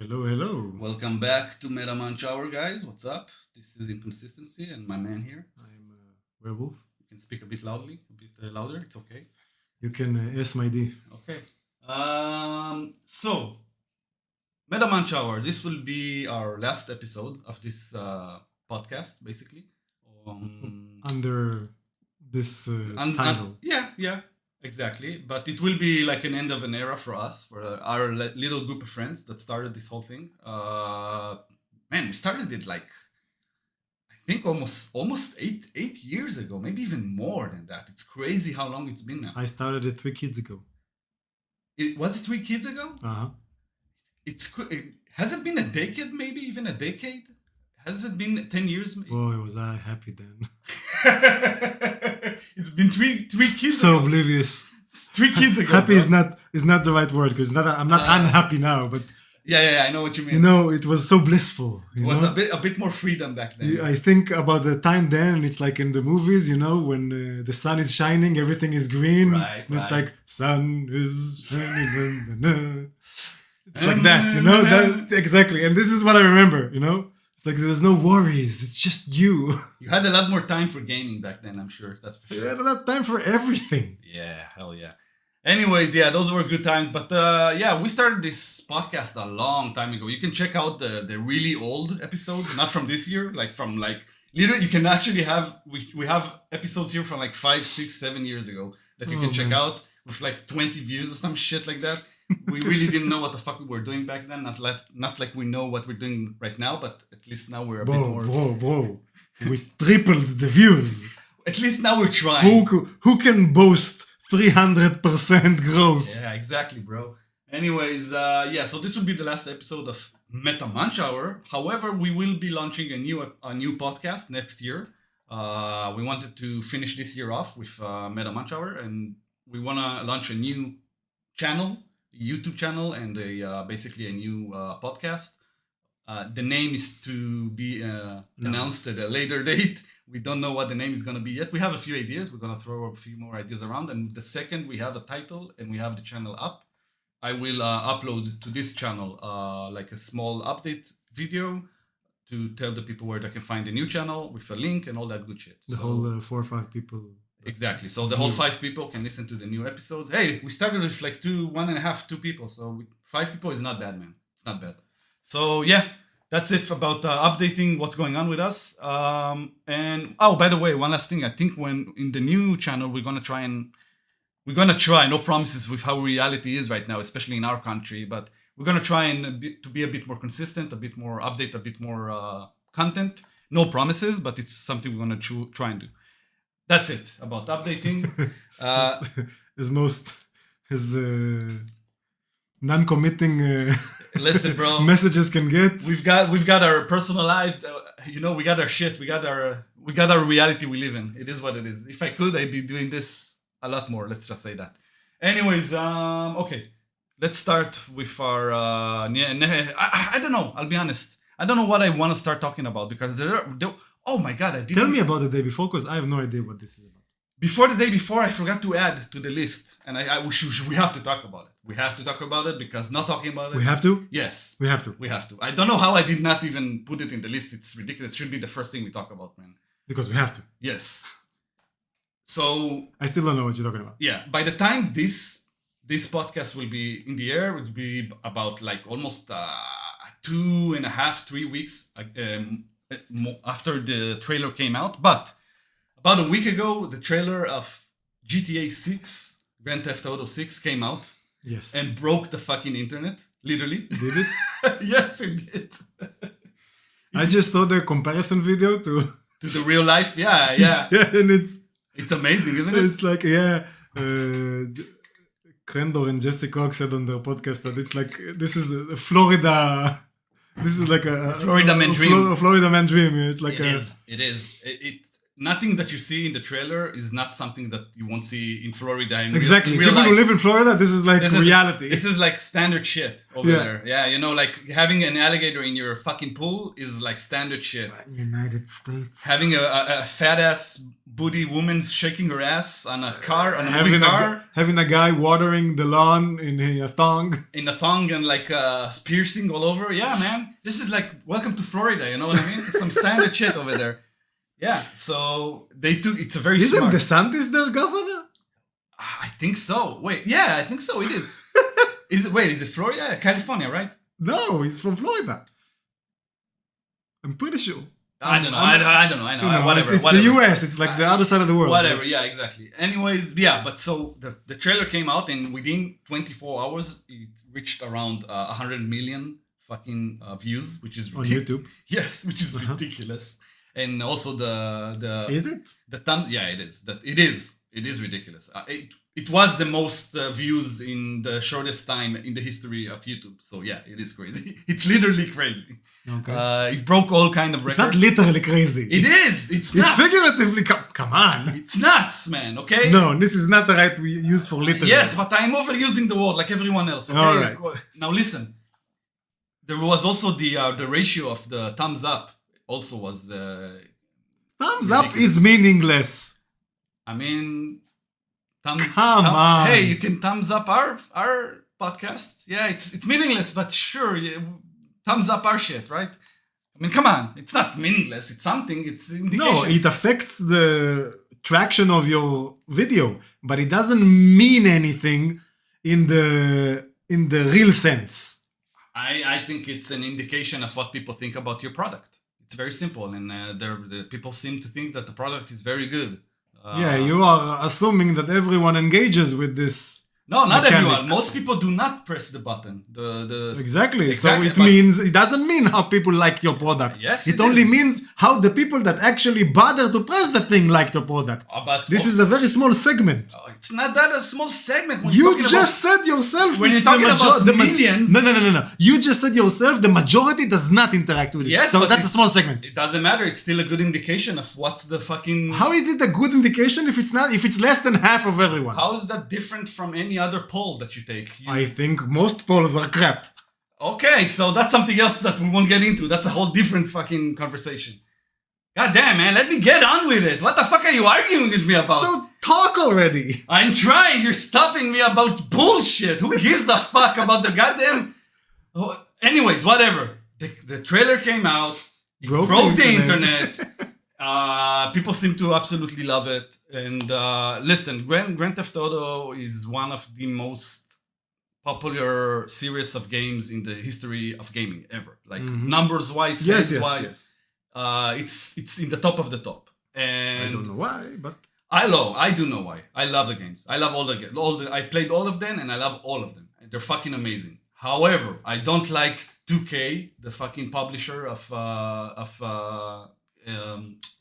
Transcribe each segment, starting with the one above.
Hello, hello. Welcome back to Munch Hour, guys. What's up? This is Inconsistency and my man here. I'm Werewolf. You can speak a bit loudly, a bit louder. It's okay. You can ask my D. Okay. So Munch Hour. This will be our last episode of this podcast, basically. Under this title. Yeah, exactly. But it will be like an end of an era for us, for our little group of friends that started this whole thing. Man, we started it like I think almost eight years ago, maybe even more than that. It's crazy how long it's been now. I started it 3 kids ago. Was it 3 kids ago? Uh-huh. Has it been a decade? Maybe even a decade? Has it been 10 years? Boy, was I happy then. It's been three kids so ago. oblivious. 3 kids ago. Happy bro. is not the right word because I'm not unhappy now, but Yeah, I know what you mean. it was so blissful. It was a bit more freedom back then. I think about the time then, it's like in the movies, when the sun is shining, everything is green. Right, and it's right. like, sun is shining. It's like that, exactly. And this is what I remember, It's like there's no worries. It's just you. You had a lot more time for gaming back then, I'm sure. That's for You sure. had a lot of time for everything. Yeah, hell yeah. Anyways, yeah, those were good times. But we started this podcast a long time ago. You can check out the really old episodes, not from this year, from literally you can actually have we have episodes here from 5, 6, 7 years ago that you can check out with 20 views or some shit like that. We really didn't know what the fuck we were doing back then. Not like we know what we're doing right now, but at least now we're a bit more. Bro. We tripled the views. At least now we're trying. Who can boast 300% growth? Yeah, exactly, bro. Anyways, so this will be the last episode of Munch Hour. However, we will be launching a new podcast next year. We wanted to finish this year off with Munch Hour, and we want to launch a new channel, YouTube channel, and basically a new podcast. The name is to be announced at a later date. We don't know what the name is going to be yet. We have a few ideas. We're going to throw a few more ideas around. And the second we have a title and we have the channel up, I will upload to this channel a small update video to tell the people where they can find the new channel with a link and all that good shit. The whole 4 or 5 people. Exactly. So the whole 5 people can listen to the new episodes. Hey, we started with 2 people. So 5 people is not bad, man. It's not bad. So yeah, that's it about updating what's going on with us. And by the way, one last thing. I think when in the new channel, we're gonna try. No promises with how reality is right now, especially in our country. But we're gonna try to be a bit more consistent, a bit more update, a bit more content. No promises, but it's something we're gonna try and do. That's it about updating. His non-committing Listen, bro. messages can get. We've got our personal lives. We got our shit. We got our reality we live in. It is what it is. If I could, I'd be doing this a lot more. Let's just say that. Anyways, okay. Let's start with our. I don't know. I'll be honest. I don't know what I want to start talking about because oh my god! I didn't. Tell me about the day before because I have no idea what this is about. Before the day before, I forgot to add to the list, and we have to talk about it. We have to talk about it because not talking about it. We have to? Yes. We have to. We have to. I don't know how I did not even put it in the list. It's ridiculous. It should be the first thing we talk about, man. Because we have to. Yes. So. I still don't know what you're talking about. Yeah. By the time this podcast will be in the air, it will be about almost 2.5, 3 weeks after the trailer came out. But about a week ago, the trailer of GTA 6, Grand Theft Auto 6 came out. Yes. And broke the fucking internet, literally. Did it? Yes, it did. I just saw the comparison video to the real life. Yeah. and it's amazing, isn't it? It's like, Krendor and Jesse Cox said on their podcast that it's like, this is a Florida. This is like a Florida man dream. A Florida man dream. It's like It is. nothing that you see in the trailer is not something that you won't see in Florida. Exactly. In real People life. who live in Florida, this is like reality. This is like standard shit over there. Yeah, you know, like having an alligator in your fucking pool is like standard shit. United States. Having a fat ass booty woman shaking her ass on a car, on a moving car. Having a guy watering the lawn in a thong. In a thong and like piercing all over. Yeah, man. This is like, welcome to Florida, you know what I mean? Some standard shit over there. Yeah, so it's a very smart. Isn't DeSantis their governor? I think so. Wait, yeah, I think so. It is. Is it Florida? California, right? No, he's from Florida. I'm pretty sure. I don't know. I don't know. Whatever. It's whatever. the US. It's like the other side of the world. Whatever. Yeah, exactly. Anyways, yeah. But so the trailer came out, and within 24 hours, it reached around 100 million fucking views, which is on YouTube. Yes, which is ridiculous. And also the is it the thumb? Yeah, it is. It is ridiculous. It was the most views in the shortest time in the history of YouTube. So yeah, it is crazy. It's literally crazy. Okay. It broke all kind of records. It's not literally crazy. It is. It's nuts. It's figuratively. Come on. It's nuts, man. Okay. No, this is not the right we use for literally. Yes, but I'm overusing the word like everyone else. Okay. All right. Now listen. There was also the ratio of the thumbs up. Also was thumbs up is meaningless. I mean, come on. Hey, you can thumbs up our podcast. Yeah, it's meaningless, but sure, thumbs up our shit, right? I mean, come on, it's not meaningless. It's something. It's indication. No, it affects the traction of your video, but it doesn't mean anything in the real sense. I think it's an indication of what people think about your product. It's very simple, and the people seem to think that the product is very good. Yeah, you are assuming that everyone engages with this. No, not mechanic. everyone. Most people do not press the button. Exactly. So it doesn't mean how people like your product. Yes, it only means how the people that actually bother to press the thing like the product. This is a very small segment. It's not that a small segment. When you just said yourself. When you're talking about the millions. No. You just said yourself the majority does not interact with it. Yes, so that's a small segment. It doesn't matter. It's still a good indication of what's the fucking. How is it a good indication if it's not? If it's less than half of everyone? How is that different from any other poll that you take? I think most polls are crap. Okay, so that's something else that we won't get into. That's a whole different fucking conversation. God damn, man, let me get on with it. What the fuck are you arguing with me about? So talk already. I'm trying. You're stopping me about bullshit. Who gives a fuck about the goddamn... Anyways, whatever. The trailer came out. It broke the internet. People seem to absolutely love it. And listen, Grand Theft Auto is one of the most popular series of games in the history of gaming ever. Like numbers-wise, sales-wise. It's in the top of the top. And I don't know why, but... I do know why. I love the games. I love all the games. I played all of them, and I love all of them. They're fucking amazing. However, I don't like 2K, the fucking publisher of Rockstar.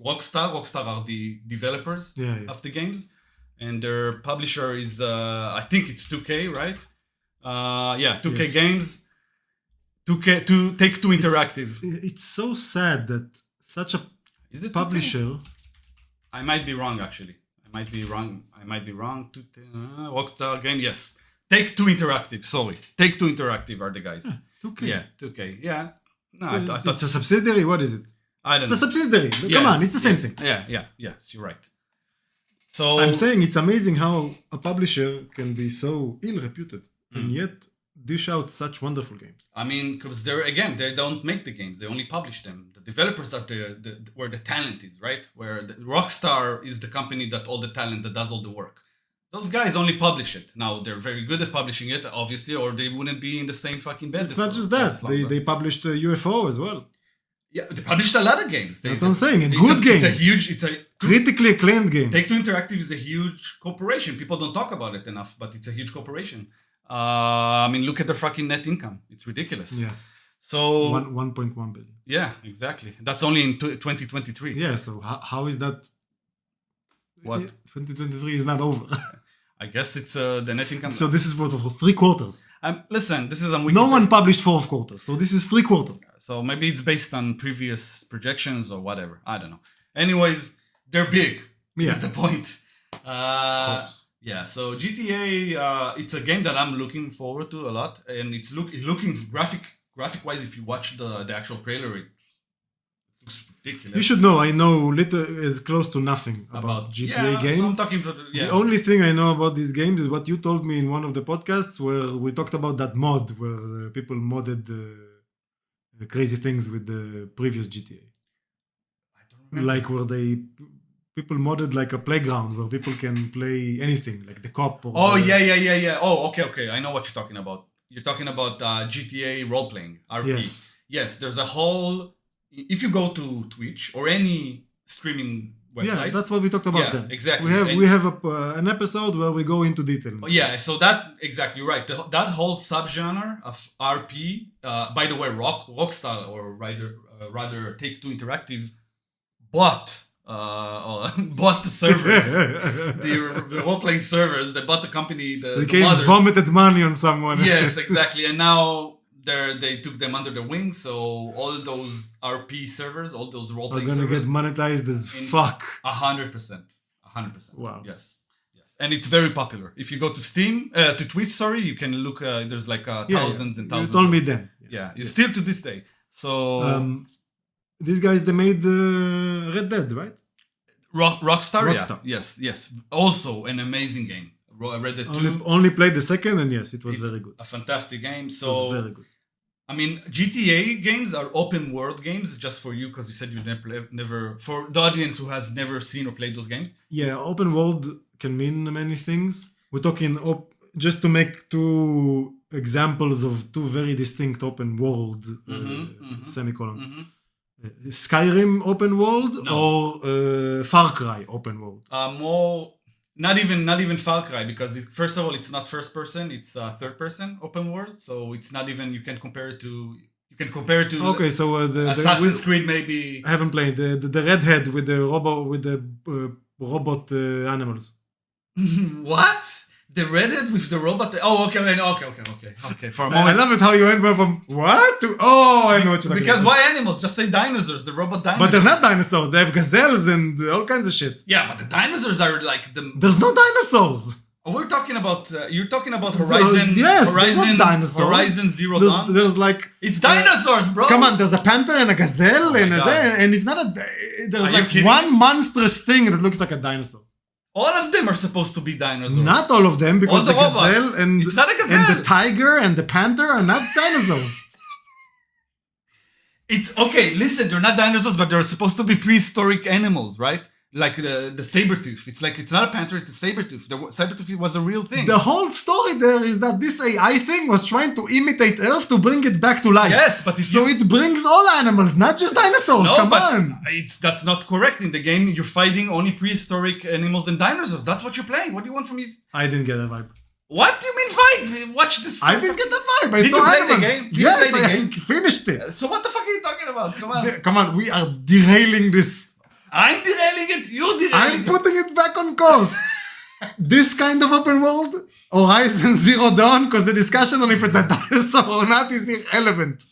Rockstar are the developers of the games, and their publisher is I think it's 2K, right? 2K Games. 2K Take-Two Interactive. It's so sad that such a publisher. 2K? I might be wrong, actually. I might be wrong. Rockstar Game, yes. Take-Two Interactive. Sorry, Take-Two Interactive are the guys. 2K. Yeah, 2K. Yeah. No, I thought it's a subsidiary. What is it? I don't know. It's a subsidiary. Come on, it's the same thing. Yeah. Yes, you're right. So I'm saying it's amazing how a publisher can be so ill-reputed and yet dish out such wonderful games. I mean, because they don't make the games; they only publish them. The developers are where the talent is, right? Where Rockstar is the company that all the talent that does all the work. Those guys only publish it. Now they're very good at publishing it, obviously, or they wouldn't be in the same fucking bed. It's not just that; they published UFO as well. Yeah, they published a lot of games. That's what I'm saying. And good games. It's a critically acclaimed game. Take-Two Interactive is a huge corporation. People don't talk about it enough, but it's a huge corporation. I mean, look at their fucking net income. It's ridiculous. Yeah. So 1.1 billion. Yeah, exactly. That's only in 2023. Yeah. So how is that? What? 2023 is not over. I guess it's the net income. So this is for 3 quarters. Listen, this is on Wikipedia. No one published 4 quarters, so this is 3 quarters. So maybe it's based on previous projections or whatever. I don't know. Anyways, they're big. Yeah. That's the point. Of course. Yeah, so GTA, it's a game that I'm looking forward to a lot, and it's looking graphic wise. If you watch the actual trailer, it looks ridiculous. You should know. I know is close to nothing about GTA games. So I'm talking for The only thing I know about these games is what you told me in one of the podcasts where we talked about that mod where people modded crazy things with the previous GTA. I don't remember. Like where people modded like a playground where people can play anything, like the cop. Or yeah. Oh, okay. I know what you're talking about. You're talking about GTA role-playing, RP. Yes, there's a whole... If you go to Twitch or any streaming website... Yeah, that's what we talked about then. Exactly. We have an episode where we go into detail. Yeah, so that... Exactly, you're right. That whole subgenre of RP... by the way, Rockstar, or rather Take-Two Interactive, bought the servers, the role-playing servers. They bought the company. They vomited money on someone. Yes, exactly. And now they took them under the wing. So all those RP servers, all those role-playing servers, are gonna get monetized as fuck. 100%. Wow. Yes. And it's very popular. If you go to Steam, to Twitch, sorry, you can look. There's like thousands and thousands. You told me then. Yes. Still to this day. So. These guys, they made Red Dead, right? Rockstar. Yeah. Yes. Also an amazing game. Red Dead 2. Only played the second, and yes, it was very good. A fantastic game. So, it was very good. I mean, GTA games are open world games, just for you, because you said you never... For the audience who has never seen or played those games. Yeah, open world can mean many things. We're talking... just to make two examples of two very distinct open world semicolons. Skyrim open world or Far Cry open world? More, not even Far Cry, because first of all, it's not first person, it's third person open world. So it's not even, you can compare it to okay, so Assassin's Creed maybe. I haven't played the redhead with the robot animals. What? The redhead with the robot? Oh, okay. For a moment. I love it how you went from what to I know what you're talking Because about. why animals? Just say dinosaurs, the robot dinosaurs. But they're not dinosaurs. They have gazelles and all kinds of shit. Yeah, but the dinosaurs are like the... There's no dinosaurs. We're talking about... you're talking about Horizon... Yes, Horizon, dinosaurs. Horizon Zero Dawn. There's like... It's dinosaurs, bro! Come on, there's a panther and a gazelle and it's not a... There's like one monstrous thing that looks like a dinosaur. All of them are supposed to be dinosaurs. Not all of them, because the gazelle and it's not a gazelle. And the tiger and the panther are not dinosaurs. It's okay. Listen, they're not dinosaurs, but they're supposed to be prehistoric animals, right? Like the saber-tooth. It's like, it's not a panther, it's a saber-tooth. The saber-tooth was a real thing. The whole story there is that this AI thing was trying to imitate Earth to bring it back to life. Yes, but it brings all animals, not just dinosaurs. No, come on. That's not correct. In the game, you're fighting only prehistoric animals and dinosaurs. That's what you're playing. What do you want from me? I didn't get that vibe. What do you mean fight? Watch this. I didn't get that vibe. Did you play the game? Yes, I finished it. So what the fuck are you talking about? Come on, we are derailing this. I'm derailing it. You're derailing I'm putting it back on course. This kind of open world, Horizon Zero Dawn, because the discussion on if it's a dinosaur or not is irrelevant.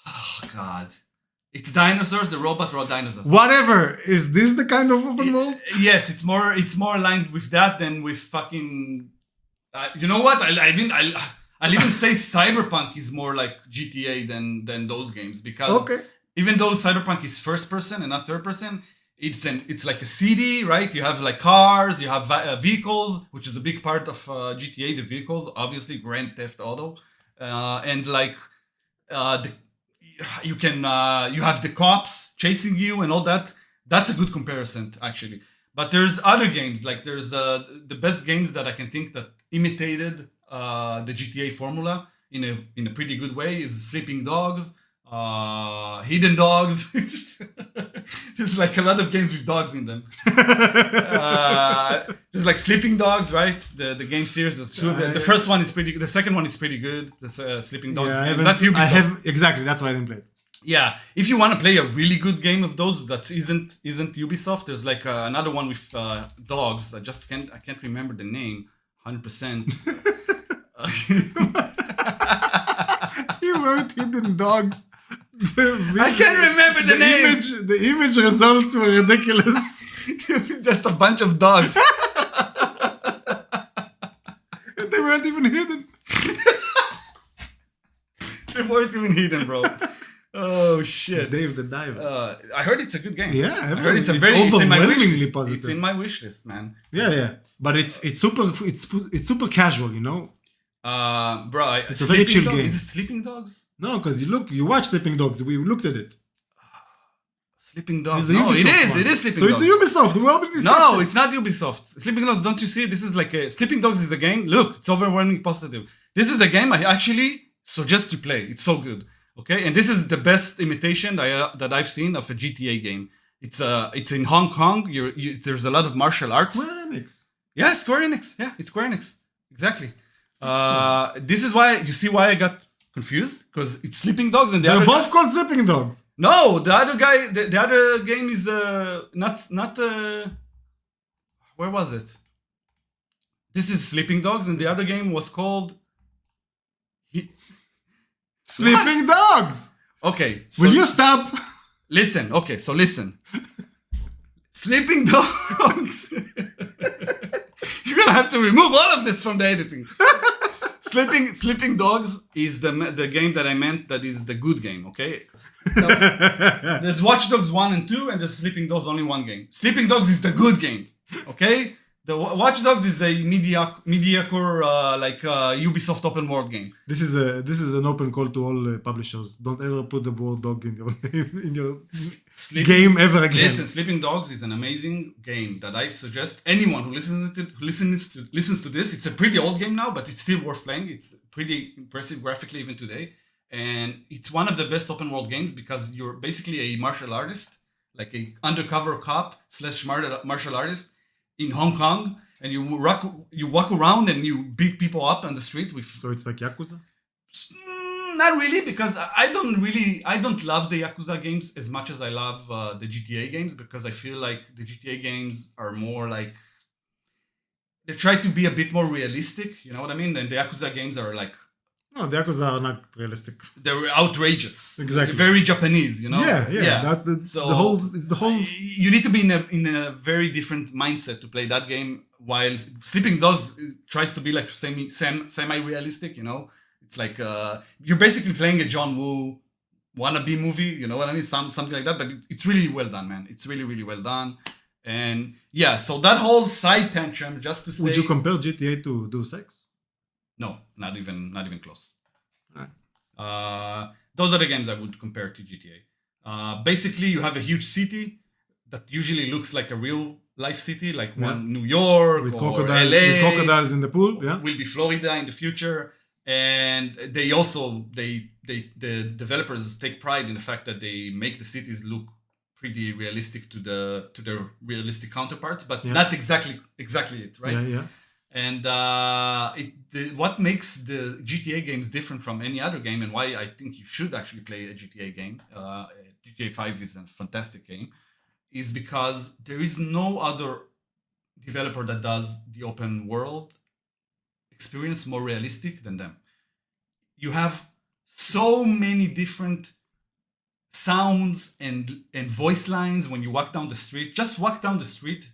Oh, God. It's dinosaurs, the robot raw dinosaurs. Whatever. Is this the kind of open world? Yes, it's more aligned with that than with fucking... you know what? I'll even say Cyberpunk is more like GTA than those games, because even though Cyberpunk is first person and not third person, it's like a city, right? You have like cars, you have vehicles, which is a big part of GTA. The vehicles, obviously, Grand Theft Auto, and like you have the cops chasing you and all that. That's a good comparison, actually. But there's other games, like there's the best games that I can think that imitated the GTA formula in a pretty good way is Sleeping Dogs, Hidden Dogs. There's like a lot of games with dogs in them. There's like Sleeping Dogs, right? The game series. The first one is pretty good. The second one is pretty good. The Sleeping Dogs. Yeah, that's Ubisoft. Exactly. That's why I didn't play it. Yeah, if you want to play a really good game of those that isn't Ubisoft, there's like another one with dogs. I can't remember the name 100%. You wrote Hidden Dogs. I can't remember the name. The image results were ridiculous. Just a bunch of dogs. And they weren't even hidden. They weren't even hidden, bro. Oh shit. Dave the Diver. I heard it's a good game. Yeah, I heard it's in my overwhelmingly wish list. positive. It's in my wish list, man. Yeah. But it's super casual, you know? Bro, it's a very chill Dog? game. Is it Sleeping Dogs? No, because you watch Sleeping Dogs. We looked at it. Sleeping Dogs. No, it is Sleeping so Dogs. So it's the Ubisoft. We already discussed No, this. it's not Ubisoft. Sleeping Dogs, don't you see? This is like Sleeping Dogs is a game. Look, it's overwhelmingly positive. This is a game I actually suggest you play. It's so good. Okay, and this is the best imitation that I've seen of a GTA game. It's in Hong Kong. There's a lot of martial arts. Square Enix. Yeah, Square Enix. Yeah, it's Square Enix. Exactly. This is why you see why I got confused, because it's Sleeping Dogs and they're both called Sleeping Dogs. No, the other guy, the other game is not. Where was it? This is Sleeping Dogs, and the other game was called Sleeping Dogs. Okay, so will you stop? Listen. Okay, so listen. Sleeping Dogs. You're gonna have to remove all of this from the editing. Sleeping Dogs is the game that I meant. That is the good game. Okay. There's Watch Dogs 1 and 2, and there's Sleeping Dogs only one game. Sleeping Dogs is the good game. Okay. The Watch Dogs is a mediocre Ubisoft open world game. This is an open call to all publishers. Don't ever put the word dog in your name in your game ever again. Listen, Sleeping Dogs is an amazing game that I suggest anyone who listens to this. It's a pretty old game now, but it's still worth playing. It's pretty impressive graphically even today, and it's one of the best open world games because you're basically a martial artist, like a undercover cop / martial artist in Hong Kong, and you walk around and you beat people up on the street with. So it's like Yakuza? Not really, because I don't love the Yakuza games as much as I love the GTA games, because I feel like the GTA games are more like they try to be a bit more realistic. You know what I mean? And the Yakuza games are like. No, the Yakuza are not realistic. They're outrageous. Exactly. They're very Japanese, you know? Yeah. That's the whole. It's the whole. You need to be in a very different mindset to play that game. While Sleeping Dogs tries to be like semi-realistic, you know? It's like you're basically playing a John Woo wannabe movie, you know what I mean? Something like that. But it's really well done, man. It's really, really well done. And yeah, so that whole side tantrum, just to say. Would you compare GTA to Deus Ex? No, not even close. Right. Those are the games I would compare to GTA. Basically, you have a huge city that usually looks like a real life city, like one New York with or crocodiles, LA. with crocodiles in the pool. Yeah, will be Florida in the future. And they also the developers take pride in the fact that they make the cities look pretty realistic to their realistic counterparts, but not exactly it, right? Yeah. And what makes the GTA games different from any other game, and why I think you should actually play a GTA game, GTA 5 is a fantastic game, is because there is no other developer that does the open world experience more realistic than them. You have so many different sounds and voice lines when you walk down the street. Just walk down the street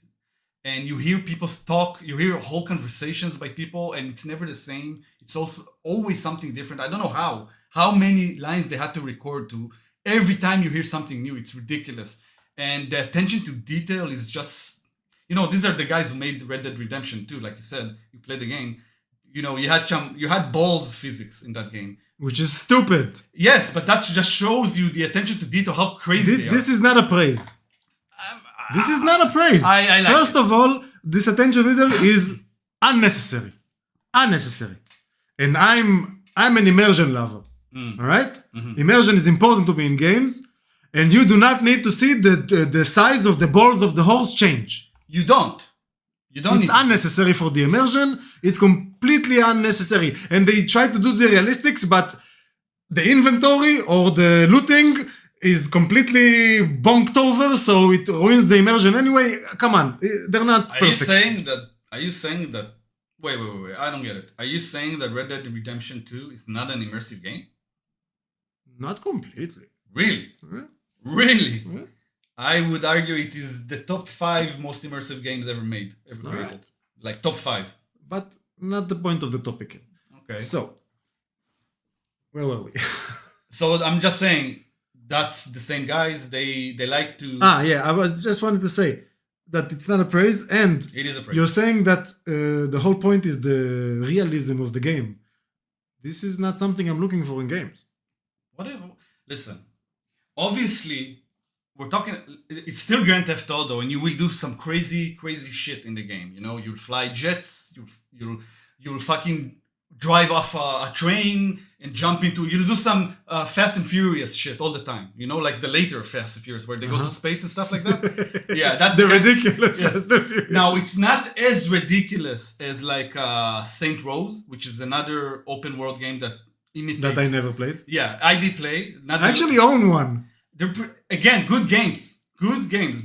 and you hear people talk, you hear whole conversations by people, and it's never the same. It's also always something different. I don't know how many lines they had to record to every time you hear something new. It's ridiculous. And the attention to detail is just, these are the guys who made Red Dead Redemption 2, like you said, you played the game. You had balls physics in that game. Which is stupid. Yes, but that just shows you the attention to detail, how crazy they are. This is not a praise. This is not a praise. I like First of all, this attention to detail is unnecessary. And I'm an immersion lover. All right? Mm-hmm. Immersion is important to me in games, and you do not need to see the size of the balls of the horse change. You don't. It's unnecessary for the immersion. It's completely unnecessary. And they try to do the realistics, but the inventory or the looting is completely bonked over, so it ruins the immersion anyway. Come on, they're not perfect. Are you saying that wait, I don't get it. Are you saying that Red Dead Redemption 2 is not an immersive game? Not completely. Really? Yeah. Really? Yeah. I would argue it is the top 5 most immersive games ever made, ever created. Right. Like top 5. But not the point of the topic. Okay. So, where were we? So I'm just saying, that's the same guys. They like to. Yeah, I was just wanted to say that it's not a praise, and It is a praise. you're saying that the whole point is the realism of the game. This is not something I'm looking for in games. Whatever. Listen, obviously, we're talking. It's still Grand Theft Auto, and you will do some crazy shit in the game. You know, you'll fly jets. You'll fucking drive off a train and jump into. You'll do some Fast and Furious shit all the time. You know, like the later Fast and Furious where they go to space and stuff like that. Yeah, that's the ridiculous yes. Fast and Furious. Now it's not as ridiculous as like Saint Rose, which is another open world game that imitates. That I never played. Yeah, I did play. Not I actually own one. They're again good games,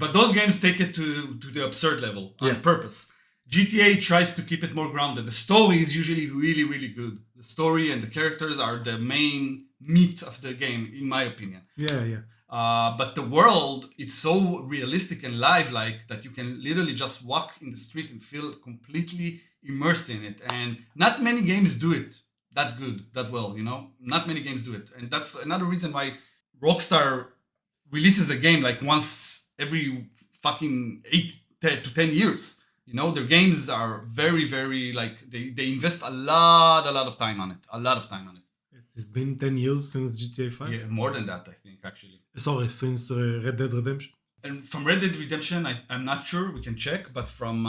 but those games take it to the absurd level on purpose. GTA tries to keep it more grounded. The story is usually really good. The story and the characters are the main meat of the game, in my opinion. Yeah. But the world is so realistic and lifelike that you can literally just walk in the street and feel completely immersed in it. And not many games do it that good, that well, you know? Not many games do it. And that's another reason why Rockstar releases a game like once every fucking 8 to 10 years. You know, their games are very like, they invest a lot of time on it. A lot of time on it. It's been 10 years since GTA 5? Yeah, more than that, I think, actually. Sorry, since Red Dead Redemption. And from Red Dead Redemption, I'm not sure, we can check, but from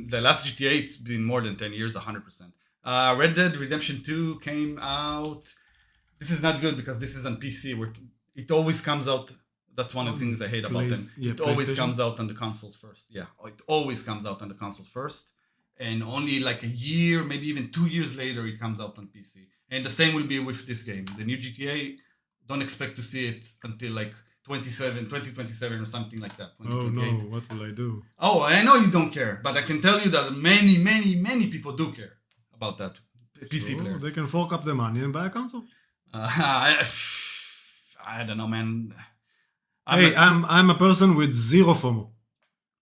the last GTA, it's been more than 10 years, 100%. Red Dead Redemption 2 came out. This is not good because this is on PC. It always comes out. That's one of the things I hate about them. Yeah, it always comes out on the consoles first. Yeah, it always comes out on the consoles first. And only like a year, maybe even 2 years later, it comes out on PC. And the same will be with this game. The new GTA, don't expect to see it until like 2027 or something like that. Oh no, what will I do? Oh, I know you don't care, but I can tell you that many people do care about that. PC players. They can fork up the money and buy a console. I don't know, man. I'm a person with zero FOMO.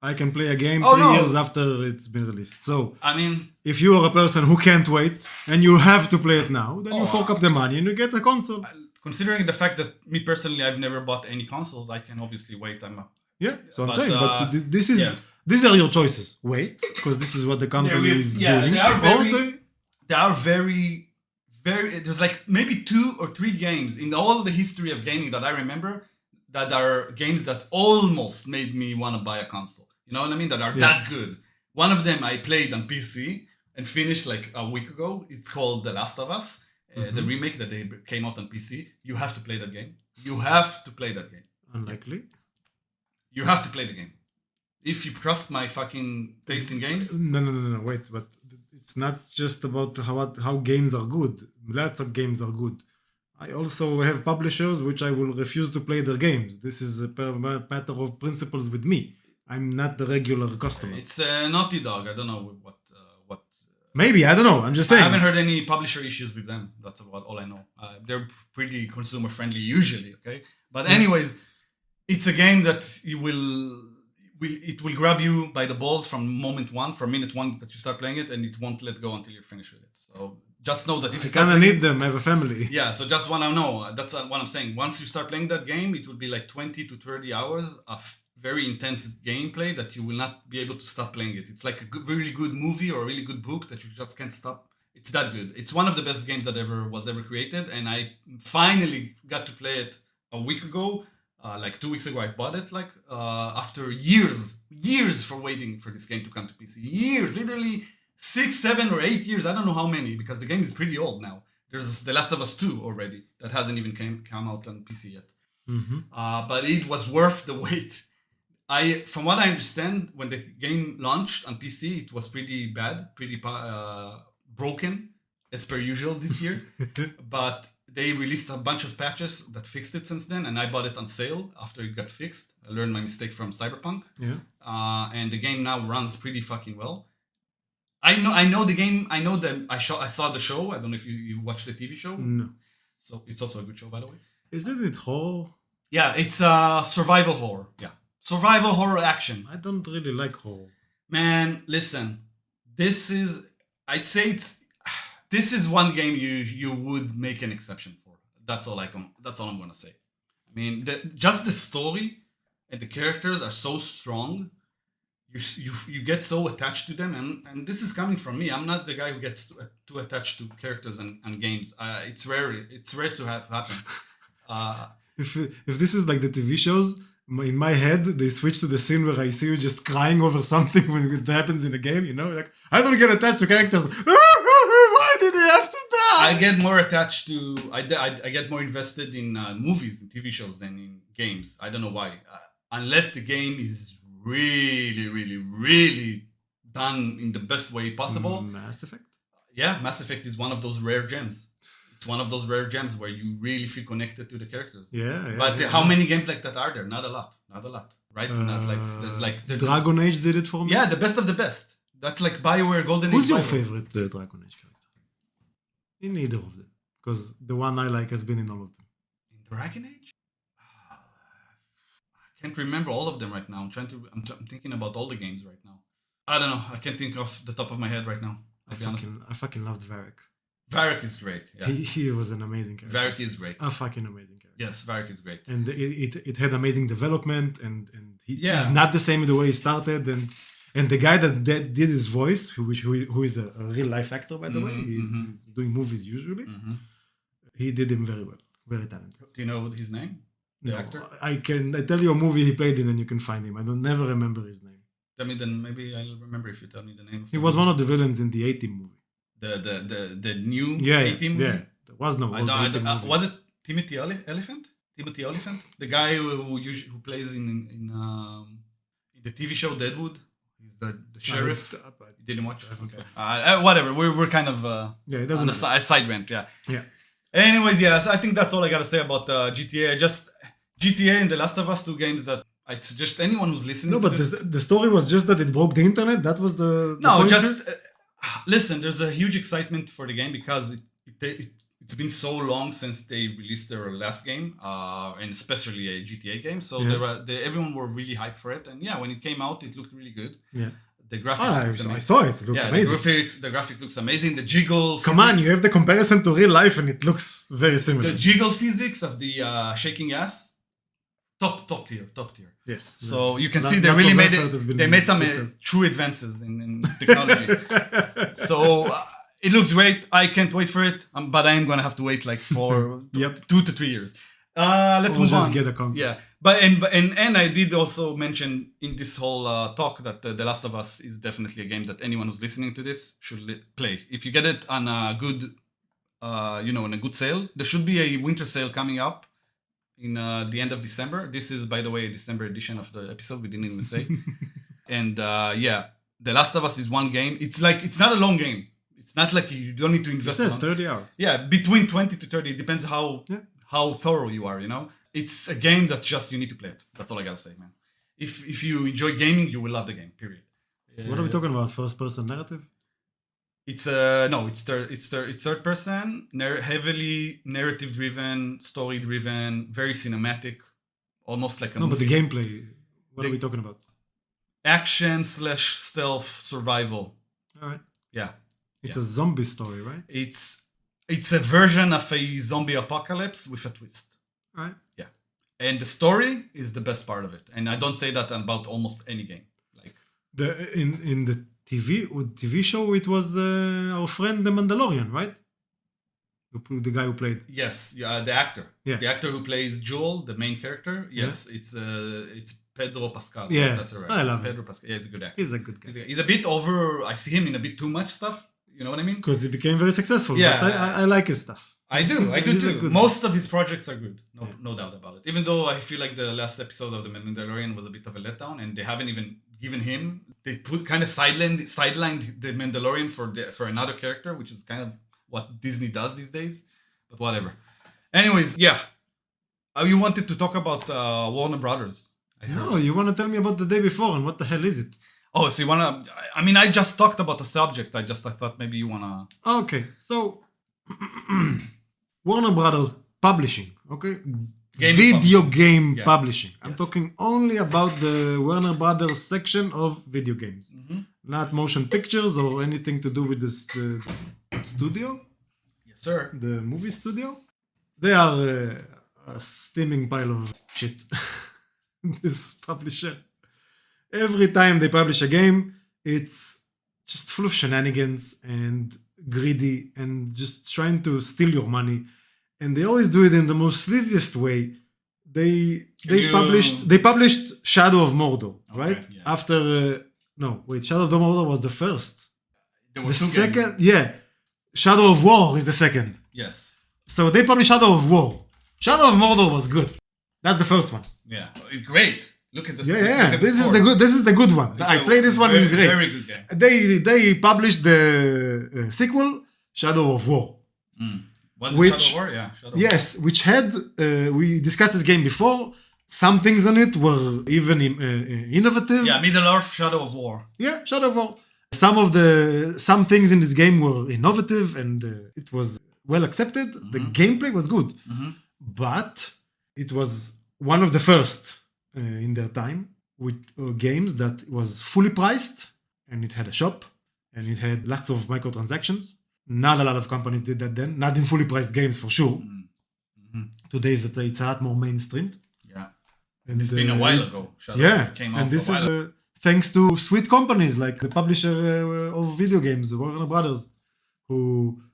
I can play a game 3 years after it's been released. So, I mean, if you are a person who can't wait and you have to play it now, then you fork up the money and you get a console. Considering the fact that me personally, I've never bought any consoles, I can obviously wait. I'm saying, but these are your choices. Wait, because this is what the company is doing. They are very, there's like maybe 2 or 3 games in all the history of gaming that I remember that are games that almost made me want to buy a console. You know what I mean? That are that good. One of them I played on PC and finished like a week ago. It's called The Last of Us, the remake that they came out on PC. You have to play that game. Unlikely. You have to play the game. If you trust my fucking taste in games. No. Wait, but it's not just about how games are good. Lots of games are good. I also have publishers which I will refuse to play their games. This is a matter of principles with me. I'm not the regular customer. It's Naughty Dog. I don't know what. Maybe, I don't know. I'm just saying. I haven't heard any publisher issues with them. That's about all I know. They're pretty consumer friendly usually. Okay, but anyways, it's a game that it will grab you by the balls from minute one that you start playing it, and it won't let go until you're finished with it. So just know that if you kind of need them, I have a family. Yeah, so just want to know. That's what I'm saying. Once you start playing that game, it will be like 20 to 30 hours of very intense gameplay that you will not be able to stop playing it. It's like a really good movie or a really good book that you just can't stop. It's that good. It's one of the best games that was ever created, and I finally got to play it a week ago. Like 2 weeks ago, I bought it. Like after years for waiting for this game to come to PC. Years, literally 6, 7, or 8 years. I don't know how many because the game is pretty old now. There's The Last of Us 2 already that hasn't even come out on PC yet. But it was worth the wait. From what I understand, when the game launched on PC, it was pretty bad, pretty broken, as per usual this year. But they released a bunch of patches that fixed it since then, and I bought it on sale after it got fixed. I learned my mistake from Cyberpunk. Yeah. And the game now runs pretty fucking well. I know the game. I know that I saw the show. I don't know if you watched the TV show. No. So it's also a good show, by the way. Isn't it horror? Yeah, it's a survival horror. Yeah. Survival horror action. I don't really like horror. Man, listen. This is one game you would make an exception for. That's all I'm gonna say. I mean, just the story and the characters are so strong. You get so attached to them, and this is coming from me. I'm not the guy who gets too attached to characters and games. It's rare to happen. If this is like the TV shows, in my head they switch to the scene where I see you just crying over something when it happens in a game. You know, like I don't get attached to characters. Why did they have to die? I get more attached to. I get more invested in movies and TV shows than in games. I don't know why. Unless the game is really, really, really done in the best way possible. Mass Effect? Yeah, Mass Effect is one of those rare gems. It's one of those rare gems where you really feel connected to the characters. Yeah. How many games like that are there? Not a lot, right? Not like there's like Dragon Age did it for me. Yeah, the best of the best. That's like BioWare Golden Age. Who's your favorite Dragon Age character? In either of them, because the one I like has been in all of them. In Dragon Age? I can't remember all of them right now. I'm thinking about all the games right now. I don't know. I can't think off the top of my head right now. I fucking loved Varric. Varric is great. Yeah. He was an amazing character. Varric is great. A fucking amazing character. Yes, Varric is great. And it had amazing development, and Yeah. he's not the same the way he started, and the guy that did his voice, who is a real life actor, by the way, he's doing movies usually. He did him very well, very talented. Do you know his name? The actor? I tell you a movie he played in, and you can find him. I don't never remember his name. Tell me then. Maybe I'll remember if you tell me the name. He was one of the villains in the A-Team movie. The new A-Team movie. movie? Yeah, there was no. Was it Timothy Oliphant? Timothy Oliphant, the guy who plays in the TV show Deadwood. He's the sheriff. You didn't watch? Okay. Whatever. We're kind of it doesn't on a side rant. Yeah. Yeah. Anyways, yes, I think that's all I gotta say about GTA. Just GTA and The Last of Us, 2 games that I suggest anyone who's listening. No, but the story was just that it broke the internet. That was the no. Just listen. There's a huge excitement for the game because it's been so long since they released their last game, and especially a GTA game. So everyone were really hyped for it, and when it came out, it looked really good. Yeah. The graphics. I saw it. It looks amazing. The graphics looks amazing. The jiggle. Come on, you have the comparison to real life, and it looks very similar. The jiggle physics of the shaking ass, top tier. Yes. So you can see they really made it. They made some true advances in technology. So it looks great. I can't wait for it. But I am gonna have to wait like for 2 to 3 years. Let's move on. Get a console. Yeah, and I did also mention in this whole talk that The Last of Us is definitely a game that anyone who's listening to this should play. If you get it on a good, in a good sale, there should be a winter sale coming up in the end of December. This is, by the way, a December edition of the episode. We didn't even say. And The Last of Us is one game. It's not a long game. It's not like you don't need to invest. You said 30 hours. Yeah, between 20 to 30. It depends how thorough you are, It's a game that just you need to play it. That's all I gotta say, man. If you enjoy gaming, you will love the game, period. What are we talking about? First person narrative? It's third person, heavily narrative driven, story driven, very cinematic, almost like a movie. But the gameplay, what are we talking about? Action / stealth survival. All right. Yeah. It's a zombie story, right? It's a version of a zombie apocalypse with a twist. All right. Yeah. And the story is the best part of it. And I don't say that about almost any game. Like in the TV show, it was our friend the Mandalorian, right? The guy who played. Yes, the actor. Yeah. The actor who plays Joel, the main character. Yes, it's Pedro Pascal. Yeah, that's right. I love Pedro Pascal. Yeah, he's a good actor. He's a good guy. He's a bit over. I see him in a bit too much stuff. You know what I mean? Because he became very successful. Yeah, but I like his stuff. I do too. Most of his projects are good. No doubt about it. Even though I feel like the last episode of The Mandalorian was a bit of a letdown, and they haven't even given him. They kind of sidelined the Mandalorian for another character, which is kind of what Disney does these days. But whatever. Anyways, yeah. You wanted to talk about Warner Brothers. No, you want to tell me about the day before, and what the hell is it? Oh, so you want to... I mean, I just talked about the subject. I thought maybe you want to... Okay, so... Warner Brothers Publishing, okay? Video game Yeah. publishing. I'm talking only about the Warner Brothers section of video games. Not motion pictures or anything to do with the studio, Yes, sir. the movie studio. They are a steaming pile of shit. This publisher. Every time they publish a game, it's just full of shenanigans and greedy and just trying to steal your money. And they always do it in the most sleaziest way. They published Shadow of Mordor, right? Yes. After Shadow of Mordor was the first. There were The two second, games. Shadow of War is the second. Yes. So they published Shadow of War. Shadow of Mordor was good. That's the first one. Yeah. Great. Look at this. Yeah. Look at This is the good. This is the good one. I played this one great. Very good game. They published the sequel, Shadow of War. Was Which- it Shadow of War? Yeah. Shadow of Yes, which had we discussed this game before. Some things on it were even innovative. War. Yeah, Middle Earth, Shadow of War. Yeah, Shadow of War. Some things in this game were innovative and it was well accepted. The gameplay was good, but it was one of the first in their time with games that was fully priced and it had a shop and it had lots of microtransactions. Not a lot of companies did that then. Not in fully priced games for sure. Today it's a lot more mainstream. Yeah. And It's been a while ago. Shadow came out and this a while is thanks to sweet companies like the publisher of video games, Warner Brothers, who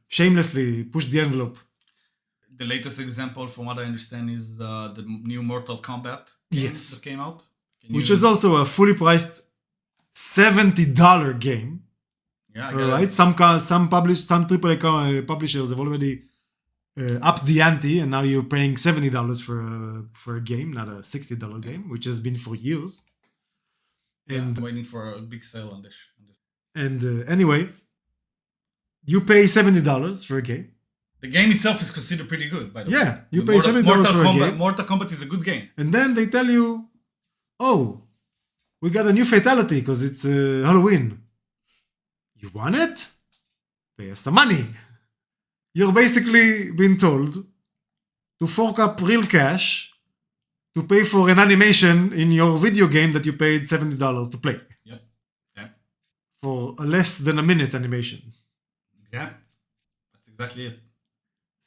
shamelessly pushed the envelope. The latest example, from what I understand, is the new Mortal Kombat game Yes. that came out. Which is also a fully priced $70 game. Yeah, I All get right, it. some AAA publishers have already upped the ante, and now you're paying $70 for a game, not a $60 game, which has been for years. And I'm waiting for a big sale on this. Anyway, you pay $70 for a game. The game itself is considered pretty good, by the way. Yeah, you The pay $70 for a game. Mortal Kombat is a good game. And then they tell you, oh, we got a new fatality because it's Halloween. You want it? Pay us some money. You're basically being told to fork up real cash to pay for an animation in your video game that you paid $70 to play. Yep. Yeah. For a less than a minute animation. Yeah. That's exactly it.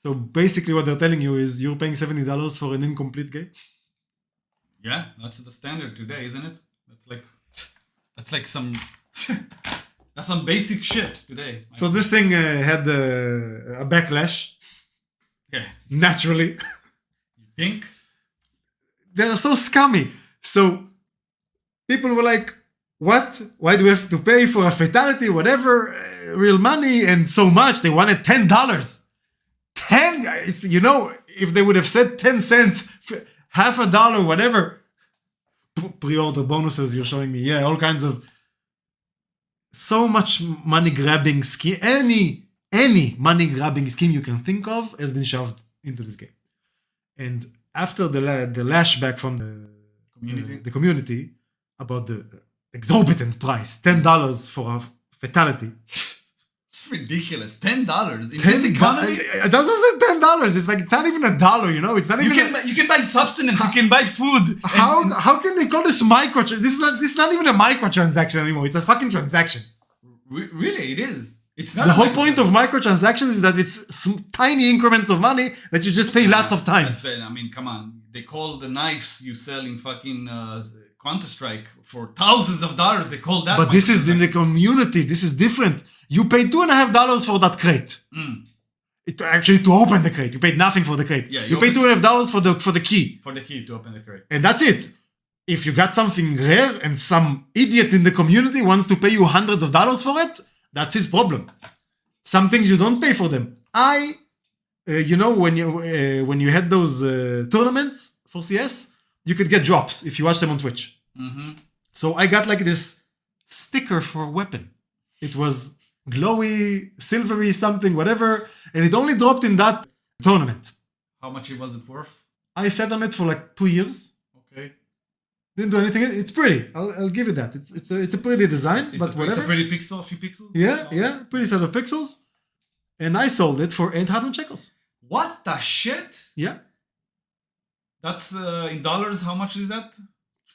So basically what they're telling you is you're paying $70 for an incomplete game. Yeah, that's the standard today, isn't it? That's like some that's some basic shit today. So this thing had a backlash, Yeah. naturally. You think? They're so scummy. So people were like, what? Why do we have to pay for a fatality, whatever, real money, and so much? They wanted $10. If they would have said 10 cents, half a dollar, whatever, pre-order bonuses you're showing me, yeah, all kinds of so much money grabbing scheme, any money grabbing scheme you can think of has been shoved into this game. And after the lashback from the community about the exorbitant price, $10 for a fatality. It's ridiculous. $10 in this economy. That's also $10. It's like it's not even a dollar, It's not even. You can buy substance. You can buy food. How can they call this This is not even a microtransaction anymore. It's a fucking transaction. Really, it is. It's not The whole point of microtransactions is that it's some tiny increments of money that you just pay lots of times. I mean, come on. They call the knives you sell in fucking Counter-Strike for thousands of dollars. They call that. But this is in the community. This is different. You paid $2.50 for that crate. Actually, to open the crate, you paid nothing for the crate. Yeah, you paid $2.50 for the key. For the key to open the crate. And that's it. If you got something rare and some idiot in the community wants to pay you hundreds of dollars for it, that's his problem. Some things you don't pay for them. When you had those tournaments for CS, you could get drops if you watch them on Twitch. So I got like this sticker for a weapon. It was glowy, silvery, something, whatever, and it only dropped in that tournament. How much was it worth? I sat on it for like 2 years. Okay. Didn't do anything. It's pretty. I'll give it that. It's a pretty design, but whatever. It's a pretty pixel, a few pixels. Yeah, pretty set of pixels. And I sold it for 800 shekels. What the shit? Yeah. That's in dollars. How much is that?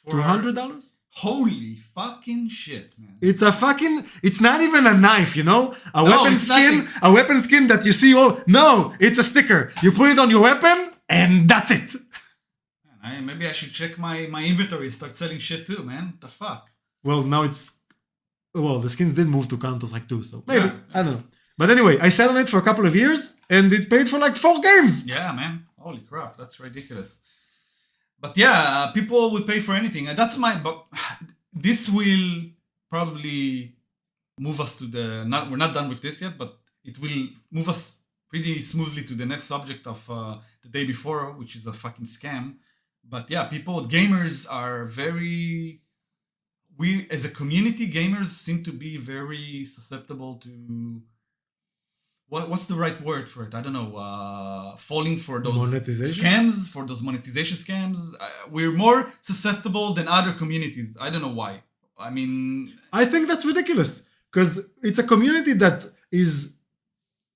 $200? Holy fucking shit, man! It's not even a knife, you know? No, A weapon skin that you see, no, it's a sticker. You put it on your weapon, and that's it. Maybe I should check my inventory, start selling shit too, man. The fuck? Well, now the skins did move to Counter-Strike 2, so maybe, I don't know. But anyway, I sat on it for a couple of years, and it paid for like 4 games. Yeah, man. Holy crap, that's ridiculous. But yeah, people would pay for anything. And that's but this will probably move us to we're not done with this yet, but it will move us pretty smoothly to the next subject of the day before, which is a fucking scam. But yeah, gamers are we as a community, gamers seem to be very susceptible to, what's the right word for it? I don't know. Falling for those scams, for those monetization scams. We're more susceptible than other communities. I don't know why. I mean, I think that's ridiculous because it's a community that is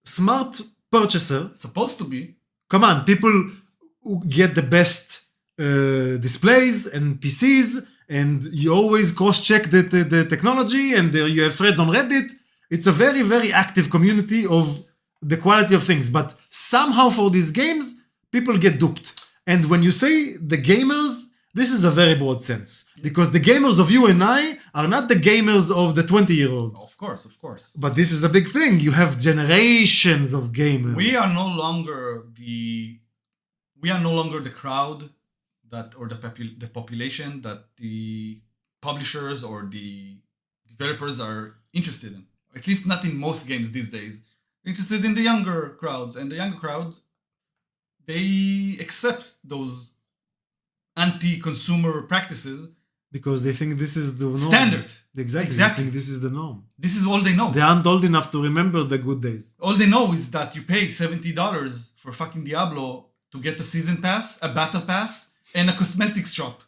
smart purchaser. Supposed to be. Come on, people who get the best displays and PCs, and you always cross-check the technology, and you have threads on Reddit. It's a very, very active community of the quality of things. But somehow for these games, people get duped. And when you say the gamers, this is a very broad sense. Because the gamers of you and I are not the gamers of the 20-year-olds. Of course, of course. But this is a big thing. You have generations of gamers. We are no longer the crowd or the population that the publishers or the developers are interested in. At least not in most games these days. They're interested in the younger crowds. And the younger crowds, they accept those anti-consumer practices. Because they think this is the norm. Standard. Exactly. They think this is the norm. This is all they know. They aren't old enough to remember the good days. All they know is that you pay $70 for fucking Diablo to get a season pass, a battle pass, and a cosmetics shop.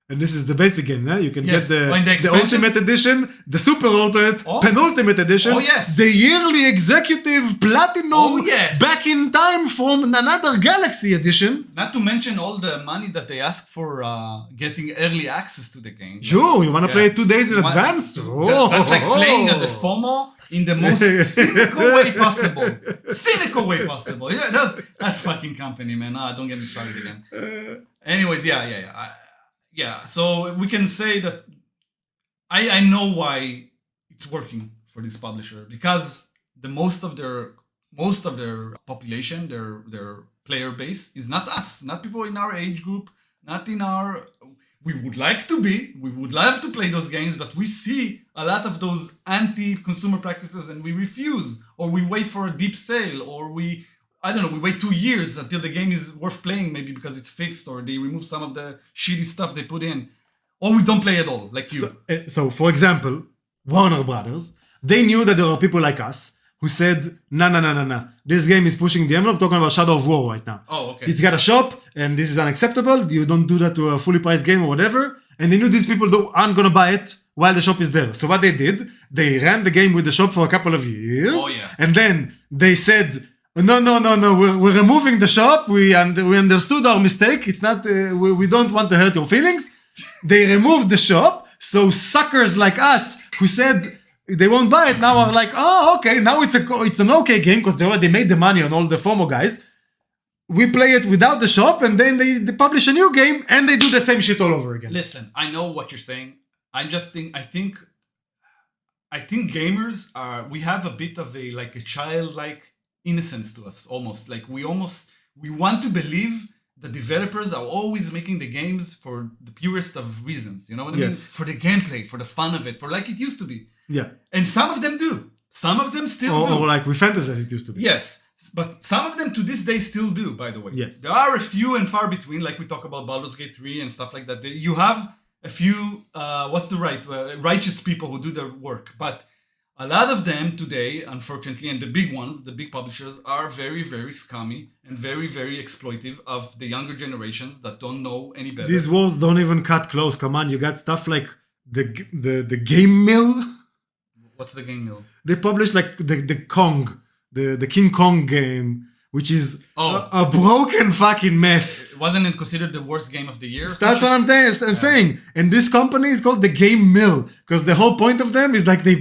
And this is the basic game, yeah? You can get the Ultimate Edition, the Super Ultimate, Penultimate Edition, the yearly Executive Platinum, back in time from another Galaxy Edition. Not to mention all the money that they ask for getting early access to the game. Sure, you want to play it 2 days in advance? That's like playing at the FOMO in the most cynical way possible. Yeah, that's fucking company, man. Don't get me started again. Anyways, yeah, so we can say that I know why it's working for this publisher, because the most of their population, their player base is not us, not people in our age group, not in our. We would like to be. We would love to play those games, but we see a lot of those anti-consumer practices, and we refuse, or we wait for a deep sale, or we wait 2 years until the game is worth playing, maybe because it's fixed, or they remove some of the shitty stuff they put in, or we don't play at all, like you. So for example, Warner Brothers, they knew that there are people like us who said, no. This game is pushing the envelope, talking about Shadow of War right now. Oh, okay. It's got a shop, and this is unacceptable. You don't do that to a fully priced game or whatever. And they knew these people aren't going to buy it while the shop is there. So what they did, they ran the game with the shop for a couple of years. Oh, yeah. And then they said, no, we're removing the shop. We understood our mistake. It's not, we don't want to hurt your feelings. They removed the shop. So suckers like us who said they won't buy it now are like, oh, okay, now it's an okay game because they already made the money on all the FOMO guys. We play it without the shop, and then they publish a new game and they do the same shit all over again. Listen, I know what you're saying. I think gamers we have a bit of a childlike innocence to us, almost. Like we want to believe the developers are always making the games for the purest of reasons. You know what I mean? For the gameplay, for the fun of it, for like it used to be. Yeah. And some of them do. Some of them still do. Or like with Fantasy as it used to be. Yes. But some of them to this day still do, by the way. Yes. There are a few and far between, like we talk about Baldur's Gate 3 and stuff like that. You have a few, righteous people who do their work. But a lot of them today, unfortunately, and the big ones, the big publishers, are very, very scummy and very, very exploitive of the younger generations that don't know any better. These walls don't even cut close. Come on, you got stuff like the Game Mill. What's the Game Mill? They publish like the Kong, the King Kong game which is a broken fucking mess. Wasn't it considered the worst game of the year? That's what I'm saying. And this company is called the Game Mill, because the whole point of them is like they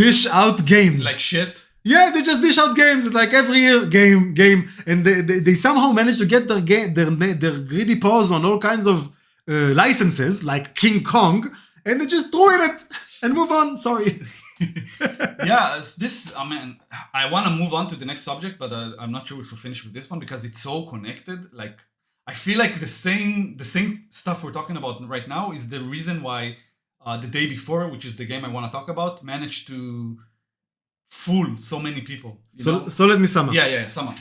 dish out games. Like shit? Yeah, they just dish out games. It's like every year, game. And they somehow manage to get their greedy paws on all kinds of licenses, like King Kong, and they just throw in it and move on. Sorry. Yeah, I want to move on to the next subject, but I'm not sure if we'll finish with this one because it's so connected. Like, I feel like the same stuff we're talking about right now is the reason why the day before, which is the game I want to talk about, managed to fool so many people. So let me sum up. Yeah, sum up.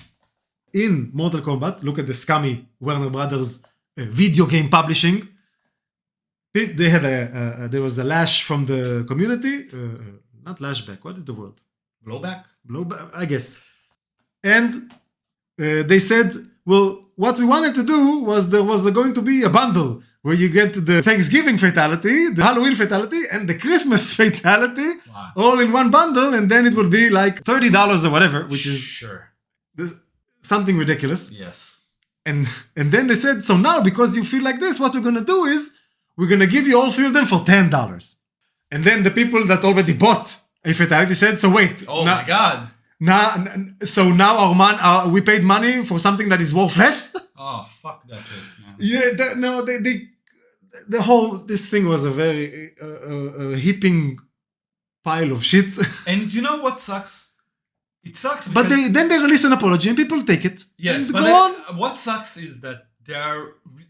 In Mortal Kombat, look at the SCUMMY Warner Brothers video game publishing. They had there was a lash from the community. Not lashback. What is the word? Blowback, I guess. And they said, well, what we wanted to do was there was going to be a bundle where you get the Thanksgiving fatality, the Halloween fatality, and the Christmas fatality all in one bundle, and then it would be like $30 or whatever, which is something ridiculous. Yes. And then they said, so now because you feel like this, what we're going to do is we're going to give you all three of them for $10. And then the people that already bought a fatality said, so wait. My God. So now we paid money for something that is worthless? Oh, fuck that shit, man. Yeah, this thing was a very heaping pile of shit. And you know what sucks? It sucks because... But then they release an apology and people take it. Yes, and but go on. What sucks is that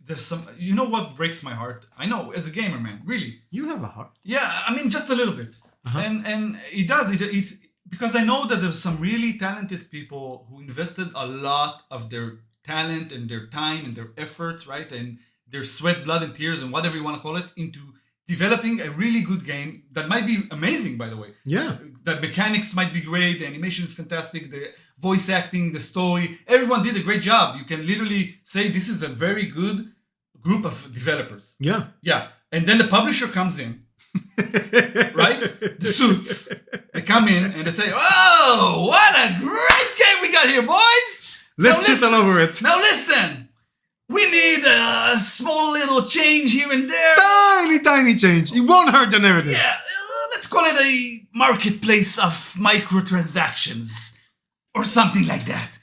there's some... You know what breaks my heart? I know, as a gamer, man, really. You have a heart. Yeah, I mean, just a little bit. Uh-huh. And it does. It's because I know that there's some really talented people who invested a lot of their talent and their time and their efforts, right? And their sweat, blood, and tears, and whatever you want to call it, into developing a really good game that might be amazing, by the way. Yeah. The mechanics might be great, the animation is fantastic, the voice acting, the story, everyone did a great job. You can literally say this is a very good group of developers. Yeah. Yeah. And then the publisher comes in, right? The suits. They come in and they say, oh, what a great game we got here, boys! Let's shit all over it. Now listen! We need a small little change here and there. Tiny change. It won't hurt the narrative. Yeah, let's call it a marketplace of microtransactions or something like that.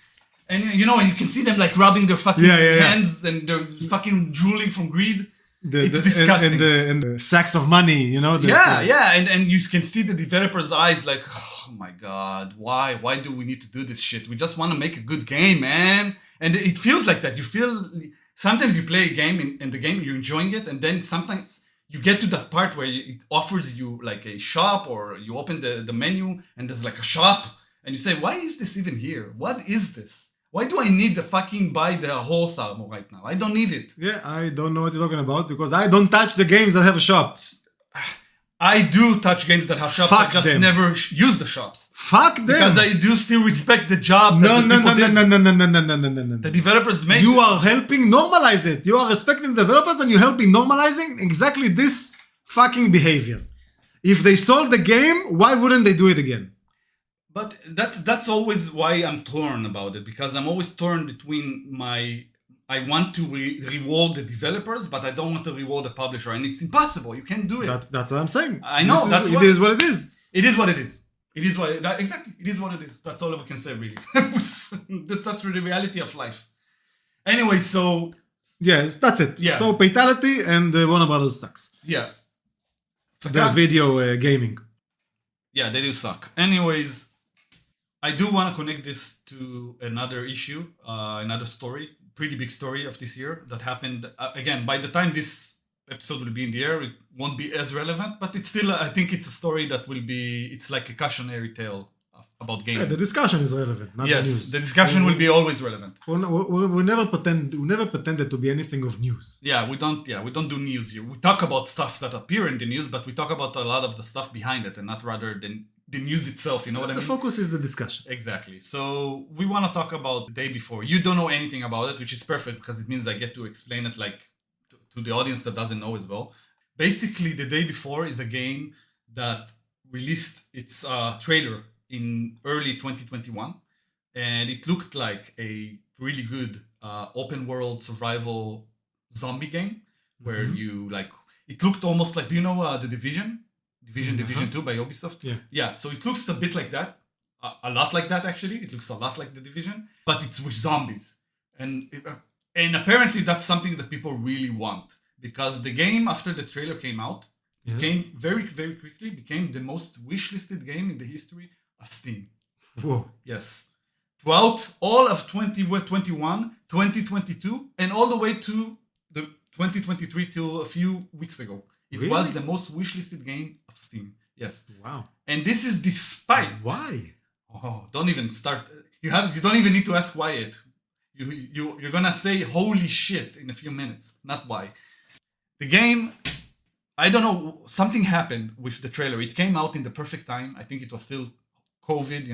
And you can see them like rubbing their fucking hands and they're fucking drooling from greed. It's disgusting. And the sacks of money, And you can see the developers' eyes like, oh my God, why do we need to do this shit? We just want to make a good game, man. And it feels like that. You feel sometimes you play a game in the game, you're enjoying it, and then sometimes you get to that part where it offers you like a shop, or you open the menu and there's like a shop, and you say, why is this even here? What is this? Why do I need to fucking buy the horse armor right now? I don't need it. Yeah, I don't know what you're talking about because I don't touch the games that have shops. I do touch games that have shops. Fuck I just them. never use the shops. Fuck them. Because I do still respect the job that No. the developers made. You are helping normalize it. You are respecting the developers and you're helping normalizing exactly this fucking behavior. If they sold the game, why wouldn't they do it again? But that's always why I'm torn about it, because I'm always torn between I want to reward the developers, but I don't want to reward the publisher, and it's impossible. You can't do it. That's what I'm saying. I know. It is what it is. It is what it is. It is what exactly. It is what it is. That's all we can say, really. That's the reality of life. Anyway, so yes, that's it. Yeah. So fatality and Warner Brothers sucks. Yeah. The video gaming. Yeah, they do suck. Anyways, I do want to connect this to another issue, another story. Pretty big story of this year that happened. Again, by the time this episode will be in the air, it won't be as relevant, but it's still, I think it's a story that will be, it's like a cautionary tale about gaming. Yeah, the discussion is relevant, not yes, the news. The discussion will be always relevant. We never pretended to be anything of news. We don't do news here. We talk about stuff that appear in the news, but we talk about a lot of the stuff behind it and not rather than the news itself, you know what I mean? The focus is the discussion. Exactly. So we want to talk about the day before. You don't know anything about it, which is perfect because it means I get to explain it like to the audience that doesn't know as well. Basically, the day before is a game that released its trailer in early 2021. and it looked like a really good open world survival zombie game where you like. It looked almost like, do you know the Division? Division 2 by Ubisoft? Yeah, so it looks a bit like that. A lot like that, actually. It looks a lot like the Division, but it's with zombies. And apparently that's something that people really want. Because the game, after the trailer came out, became very, very quickly became the most wishlisted game in the history of Steam. Whoa. Yes. Throughout all of 2021, 2022, and all the way to the 2023 till a few weeks ago. It was the most wishlisted game of Steam. Yes. Wow. And this is despite. Why? Oh, don't even start. You don't even need to ask why it. You're gonna say holy shit in a few minutes. Not why. The game, I don't know. Something happened with the trailer. It came out in the perfect time. I think it was still COVID.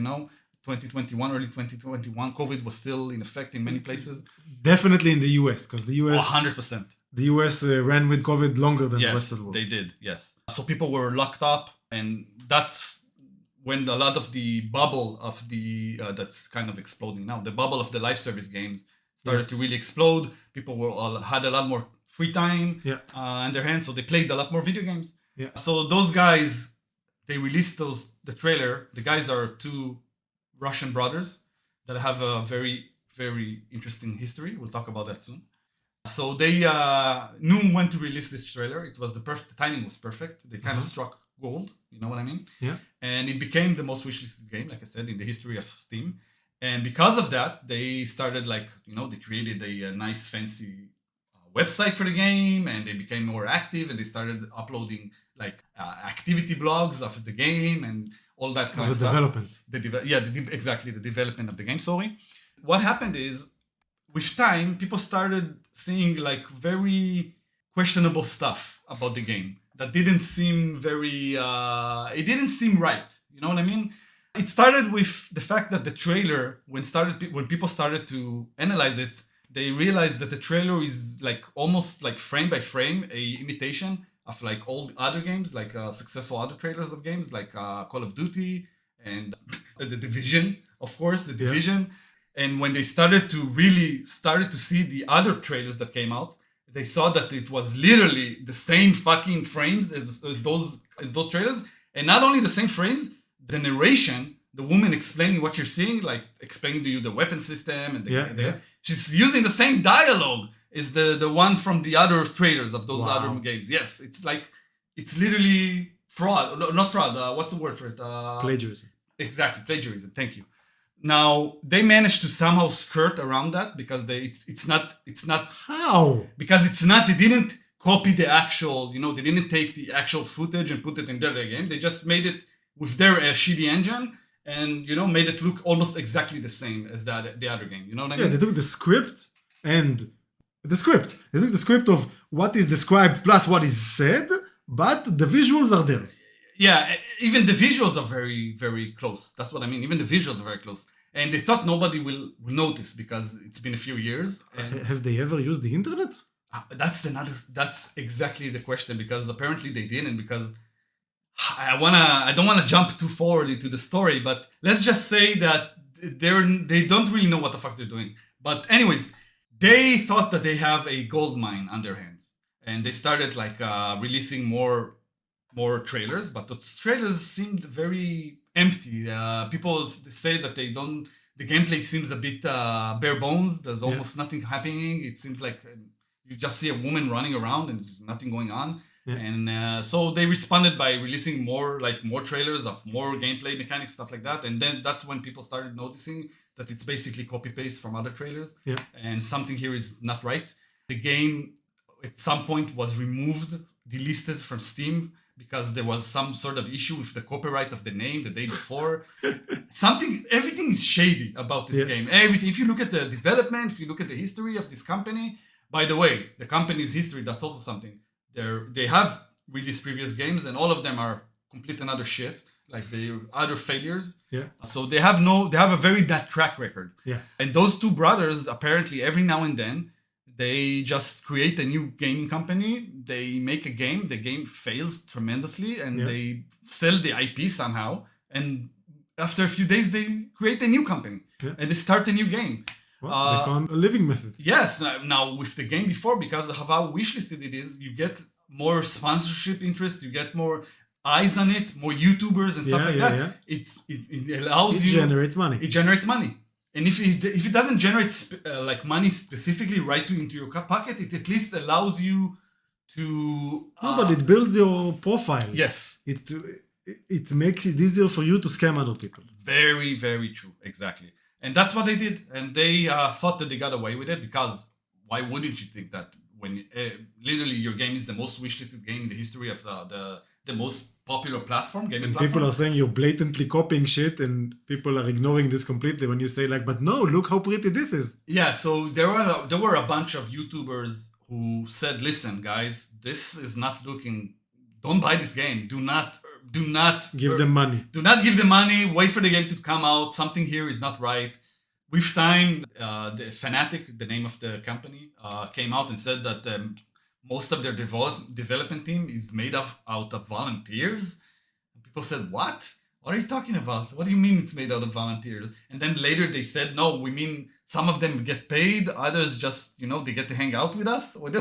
2021, early 2021. COVID was still in effect in many places. Definitely in the US, because the US. 100%. The US ran with COVID longer than the rest of the world. Yes, they did, yes. So people were locked up, and that's when a lot of the bubble of the, that's kind of exploding now, the bubble of the live service games started to really explode. People had a lot more free time in their hands, so they played a lot more video games. Yeah. So those guys, they released the trailer. The guys are two Russian brothers that have a very, very interesting history. We'll talk about that soon. So they knew when to release this trailer. It was the timing was perfect. They kind of struck gold. You know what I mean? Yeah. And it became the most wishlisted game, like I said, in the history of Steam. And because of that, they started they created a nice, fancy website for the game, and they became more active, and they started uploading activity blogs of the game and all that kind of stuff. Development. Exactly, the development of the game. Sorry. What happened is, with time, people started seeing very questionable stuff about the game that didn't seem it didn't seem right. You know what I mean? It started with the fact that the trailer, when people started to analyze it, they realized that the trailer is almost frame by frame a imitation of all other games, successful other trailers of games like Call of Duty and the Division, of course, the Division. Yeah. And when they started to see the other trailers that came out, they saw that it was literally the same fucking frames as those trailers. And not only the same frames, the narration, the woman explaining what you're seeing, explaining to you the weapon system, and she's using the same dialogue as the one from the other trailers of those other games. Yes, it's literally fraud. Not fraud. What's the word for it? Plagiarism. Exactly, plagiarism. Thank you. Now they managed to somehow skirt around that because it's not how because it's not they didn't copy the actual they didn't take the actual footage and put it in their game. They just made it with their shitty engine and made it look almost exactly the same as the other game. You know what I mean? Yeah, they took the script and the script. They took the script of what is described plus what is said, but the visuals are theirs. Yeah, even the visuals are very, very close. That's what I mean. Even the visuals are very close. And they thought nobody will notice because it's been a few years. Have they ever used the internet? That's exactly the question, because apparently they didn't, because I don't want to jump too forward into the story, but let's just say that they don't really know what the fuck they're doing. But anyways, they thought that they have a gold mine on their hands. And they started releasing more trailers, but those trailers seemed very empty. People say that the gameplay seems a bit bare bones. There's almost nothing happening. It seems like you just see a woman running around and there's nothing going on. Yeah. And so they responded by releasing more trailers of more gameplay mechanics, stuff like that. And then that's when people started noticing that it's basically copy-paste from other trailers. Yeah. And something here is not right. The game at some point was delisted from Steam, because there was some sort of issue with the copyright of the name the day before. Everything is shady about this game. Everything. If you look at the development, if you look at the history of this company, by the way, the company's history, that's also something. They have released previous games, and all of them are complete and utter shit. They other failures. Yeah. So they have a very bad track record. Yeah. And those two brothers, apparently, every now and then, they just create a new gaming company. They make a game. The game fails tremendously, and they sell the IP somehow. And after a few days, they create a new company and they start a new game. Well, they found a living method. Yes. Now with the game before, because of how wishlisted it is, you get more sponsorship interest, you get more eyes on it, more YouTubers and stuff like that. Yeah. It allows you. It generates money. It generates money. And if it doesn't generate like money specifically right into your pocket, it at least allows you to. No, but it builds your profile. Yes. It makes it easier for you to scam other people. Very, very true. Exactly. And that's what they did. And they thought that they got away with it because why wouldn't you think that when literally your game is the most wishlisted game in the history of the most popular platform, gaming platform. People are saying you're blatantly copying shit and people are ignoring this completely when you say like, but no, look how pretty this is. Yeah, so there were a bunch of YouTubers who said, listen, guys, this is not looking, don't buy this game. Do not give them money. Do not give them money. Wait for the game to come out. Something here is not right. With time, the Fanatic, the name of the company, came out and said that most of their development team is made out of volunteers. And people said, what? What are you talking about? What do you mean it's made out of volunteers? And then later they said, no, we mean some of them get paid. Others just, they get to hang out with us. What?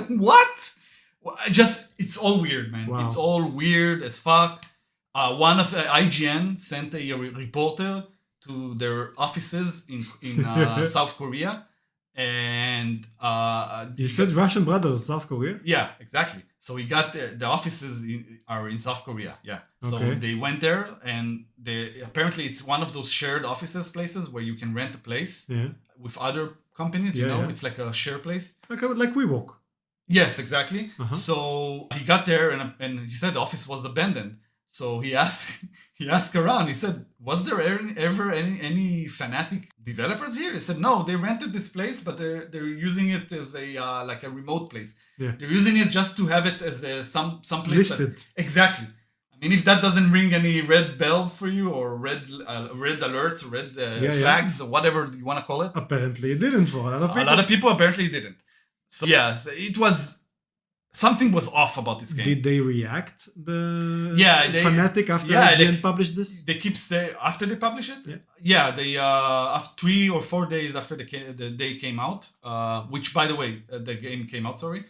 It's all weird, man. Wow. It's all weird as fuck. One of IGN sent a reporter to their offices in South Korea. And you said Russian brothers, South Korea? Yeah, exactly. So he got the offices are in South Korea. Yeah. So they went there, and apparently it's one of those shared offices places where you can rent a place with other companies. It's like a share place, like WeWork. Yes, exactly. So he got there, and he said the office was abandoned. So he asked around. He said, "Was there ever any Fanatic developers here?" He said, "No, they rented this place, but they're using it as a like a remote place. Yeah. They're using it just to have it as some place listed." Exactly. I mean, if that doesn't ring any red bells for you, or red alerts, red flags, or whatever you want to call it. Apparently, it didn't for a lot of people. A lot of people apparently didn't. So yeah, it was. Something was off about this game. Did they react? Fanatic after IGN published this? They keep saying after they publish it. Yeah. They after 3 or 4 days after the day came out, which by the way the game came out. Sorry,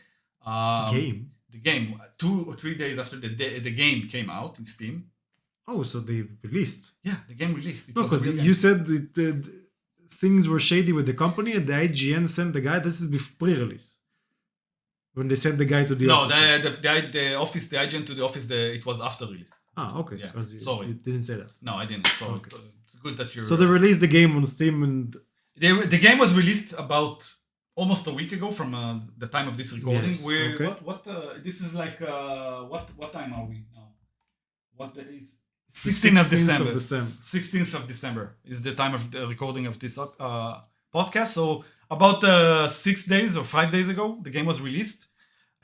the game 2 or 3 days after the game came out in Steam. Oh, so they released? Yeah, the game released. No, because you said things were shady with the company, and the IGN sent the guy. This is pre-release. When they sent the guy to the office. No, the office, the IGN to the office, it was after release. Ah, okay. Yeah. Sorry. You didn't say that. No, I didn't. So it's good that you're... So they released the game on Steam and... The game was released about almost a week ago from the time of this recording. Yes. This is like... What time are we now? What is... 16th of December. 16th of December is the time of the recording of this podcast. So about 6 days or 5 days ago, the game was released.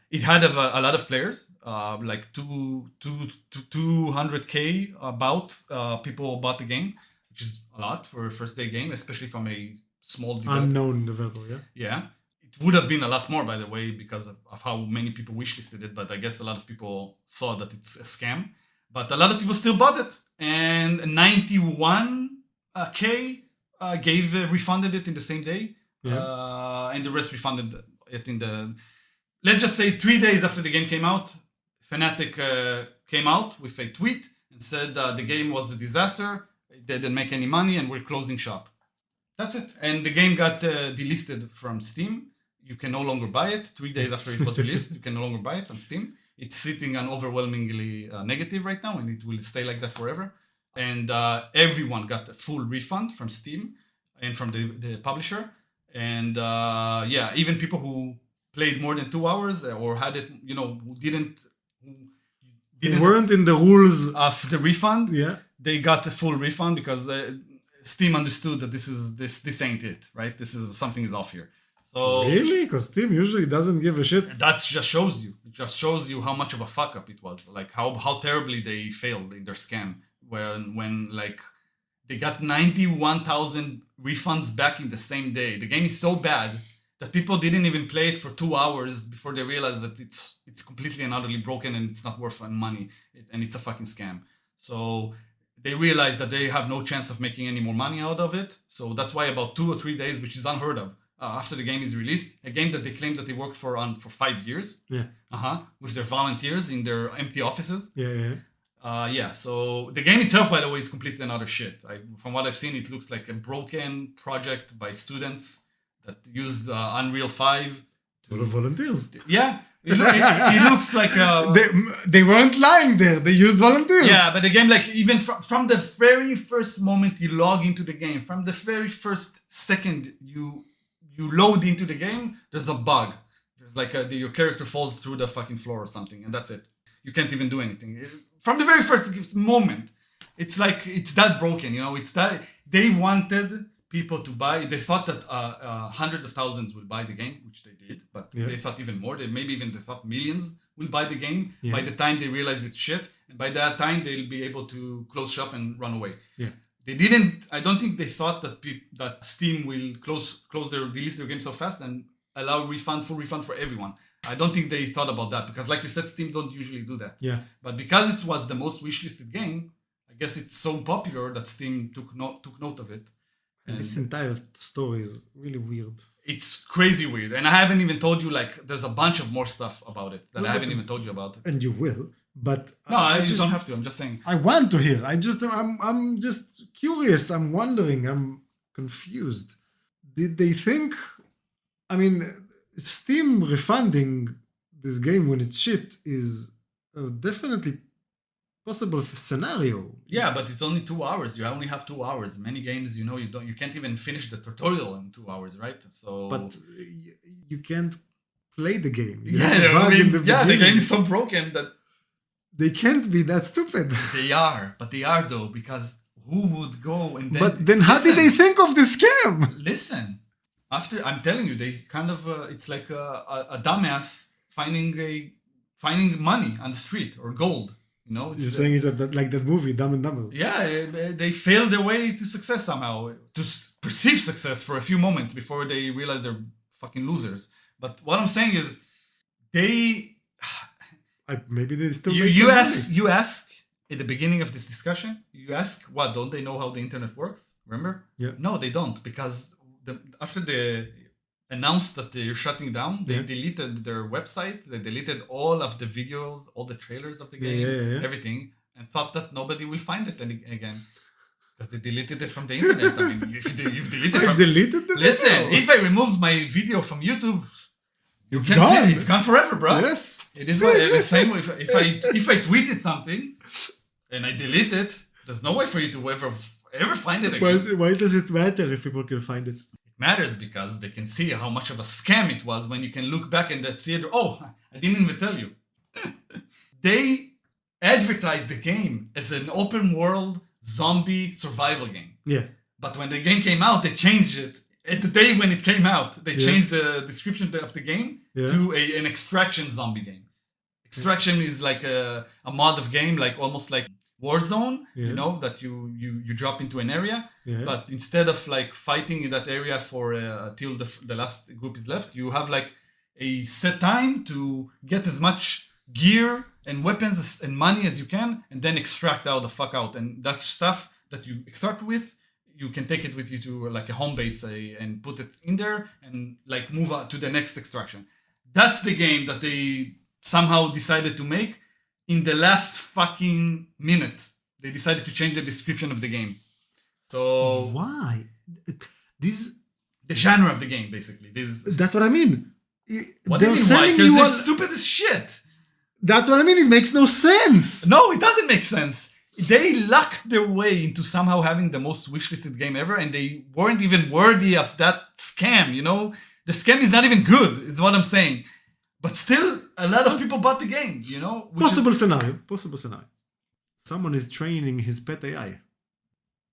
It had a lot of players, like 200K people bought the game, which is a lot for a first day game, especially from a small developer. Unknown developer, yeah. Yeah. It would have been a lot more, by the way, because of how many people wishlisted it. But I guess a lot of people saw that it's a scam. But a lot of people still bought it. And 91K refunded it in the same day. Yeah. And the rest refunded it in the... Let's just say 3 days after the game came out, Fanatic came out with a tweet and said the game was a disaster, it didn't make any money, and we're closing shop. That's it. And the game got delisted from Steam. You can no longer buy it. 3 days after it was released, you can no longer buy it on Steam. It's sitting on overwhelmingly negative right now, and it will stay like that forever. And everyone got a full refund from Steam and from the publisher. And even people who played more than 2 hours or had it, who didn't weren't in the rules of the refund. Yeah, they got a full refund because Steam understood that this ain't it, right? Something is off here. So really, because Steam usually doesn't give a shit. That just shows you. It just shows you how much of a fuck up it was. Like how terribly they failed in their scam. When like they got 91,000 refunds back in the same day. The game is so bad that people didn't even play it for 2 hours before they realized that it's completely and utterly broken and it's not worth money and it's a fucking scam. So they realized that they have no chance of making any more money out of it. So that's why about 2 or 3 days, which is unheard of, after the game is released, a game that they claimed that they worked for 5 years, with their volunteers in their empty offices. So the game itself, by the way, is completely another shit. From what I've seen, it looks like a broken project by students that used Unreal 5. Full of volunteers. Yeah. It looks like they weren't lying there. They used volunteers. Yeah, but the game, like even from the very first moment you log into the game, from the very first second you load into the game, there's a bug. There's like your character falls through the fucking floor or something, and that's it. You can't even do anything. From the very first moment, it's like it's that broken. You know, it's that they wanted people to buy. They thought that hundreds of thousands would buy the game, which they did, but they thought even more. They thought millions will buy the game by the time they realize it's shit, and by that time they'll be able to close shop and run away. They didn't. I don't think they thought that Steam will release their game so fast and allow full refund for everyone. I don't think they thought about that because, like you said, Steam don't usually do that. But because it was the most wishlisted game, I guess it's so popular that Steam took note of it. And this entire story is really weird. It's crazy weird. And I haven't even told you, like, there's a bunch of more stuff about it that I haven't even told you about. And you will, but... No, you don't have to. I'm just saying. I want to hear. I'm just curious. I'm wondering. I'm confused. Did they think... I mean, Steam refunding this game when it's shit is definitely possible scenario. Yeah, but it's only 2 hours. You only have 2 hours. Many games, you can't even finish the tutorial in 2 hours, right? So, but you can't play the game. The game is so broken that they can't be that stupid. They are though, because who would go and then? But then, how did they think of this scam? Listen, after I'm telling you, they kind of it's like a dumbass finding money on the street or gold. You know, you're saying it's like that movie, Dumb and Dumber. Yeah, they failed their way to success somehow, to perceive success for a few moments before they realize they're fucking losers. But what I'm saying is, maybe they still. You ask at the beginning of this discussion. You ask, what? Don't they know how the internet works? Remember? Yeah. No, they don't, because after they announced that they're shutting down, they deleted their website, they deleted all of the videos, all the trailers of the game, everything, and thought that nobody will find it again. Because they deleted it from the internet. I mean, you've deleted it. Deleted the Listen, video. if I removed my video from YouTube, it's gone. It's gone forever, bro. Yes. It is the same way. If I tweeted something and I delete it, there's no way for you to ever find it again. But why does it matter if people can find it? Matters because they can see how much of a scam it was when you can look back and see it. Oh, I didn't even tell you. They advertised the game as an open world zombie survival game. Yeah. But when the game came out, they changed it. At the day when it came out, they changed the description of the game to an extraction zombie game. Extraction is like a mod of game, like almost like Warzone, you know, that you drop into an area, but instead of like fighting in that area for till the last group is left, you have like a set time to get as much gear and weapons and money as you can, and then extract out the fuck out. And that stuff that you extract with, you can take it with you to like a home base and put it in there and like move on to the next extraction. That's the game that they somehow decided to make. In the last fucking minute, they decided to change the description of the game. So why? The genre of the game, basically. That's what I mean. What do you mean why? Because they're stupid as shit. That's what I mean. It makes no sense. No, it doesn't make sense. They lucked their way into somehow having the most wishlisted game ever, and they weren't even worthy of that scam, you know? The scam is not even good, is what I'm saying. But still, a lot of people bought the game, you know? Possible scenario. Someone is training his pet AI.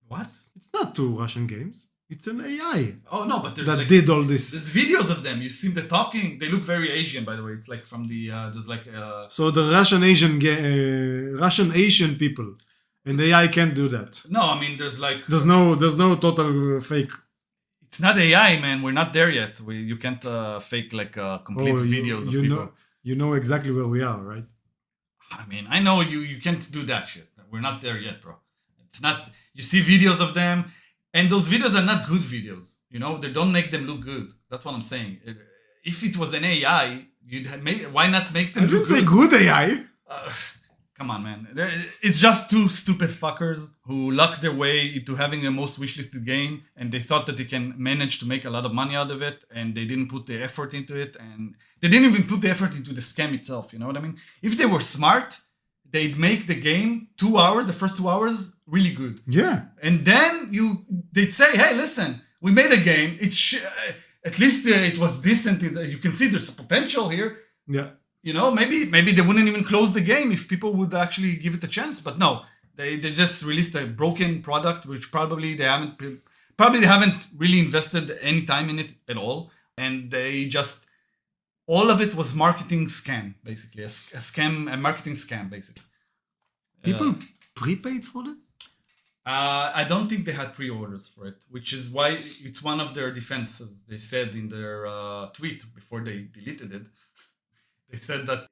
What? It's not 2 Russian games. It's an AI. Oh, no, but there's that did all this. There's videos of them. You've seen the talking. They look very Asian, by the way. It's like from the, there's like... So the Russian Asian people. And the AI can't do that. No, I mean, there's like... There's no total fake... It's not AI, man. We're not there yet. You can't fake like complete videos of people. You know exactly where we are, right? I mean, I know you can't do that shit. We're not there yet, bro. It's not, you see videos of them, and those videos are not good videos. They don't make them look good. That's what I'm saying. If it was an AI, why not make them I didn't say good AI. Come on, man. It's just two stupid fuckers who lucked their way into having the most wishlisted game, and they thought that they can manage to make a lot of money out of it, and they didn't put the effort into it, and they didn't even put the effort into the scam itself. You know what I mean? If they were smart, they'd make the game the first 2 hours, really good. Yeah. And then they'd say, hey, listen, we made a game. At least it was decent. You can see there's potential here. Yeah. Maybe they wouldn't even close the game if people would actually give it a chance. But no, they just released a broken product, which probably they haven't really invested any time in it at all. And all of it was marketing scam, basically. A marketing scam, basically. People prepaid for this? I don't think they had pre-orders for it, which is why it's one of their defenses. They said in their tweet before they deleted it. They said that,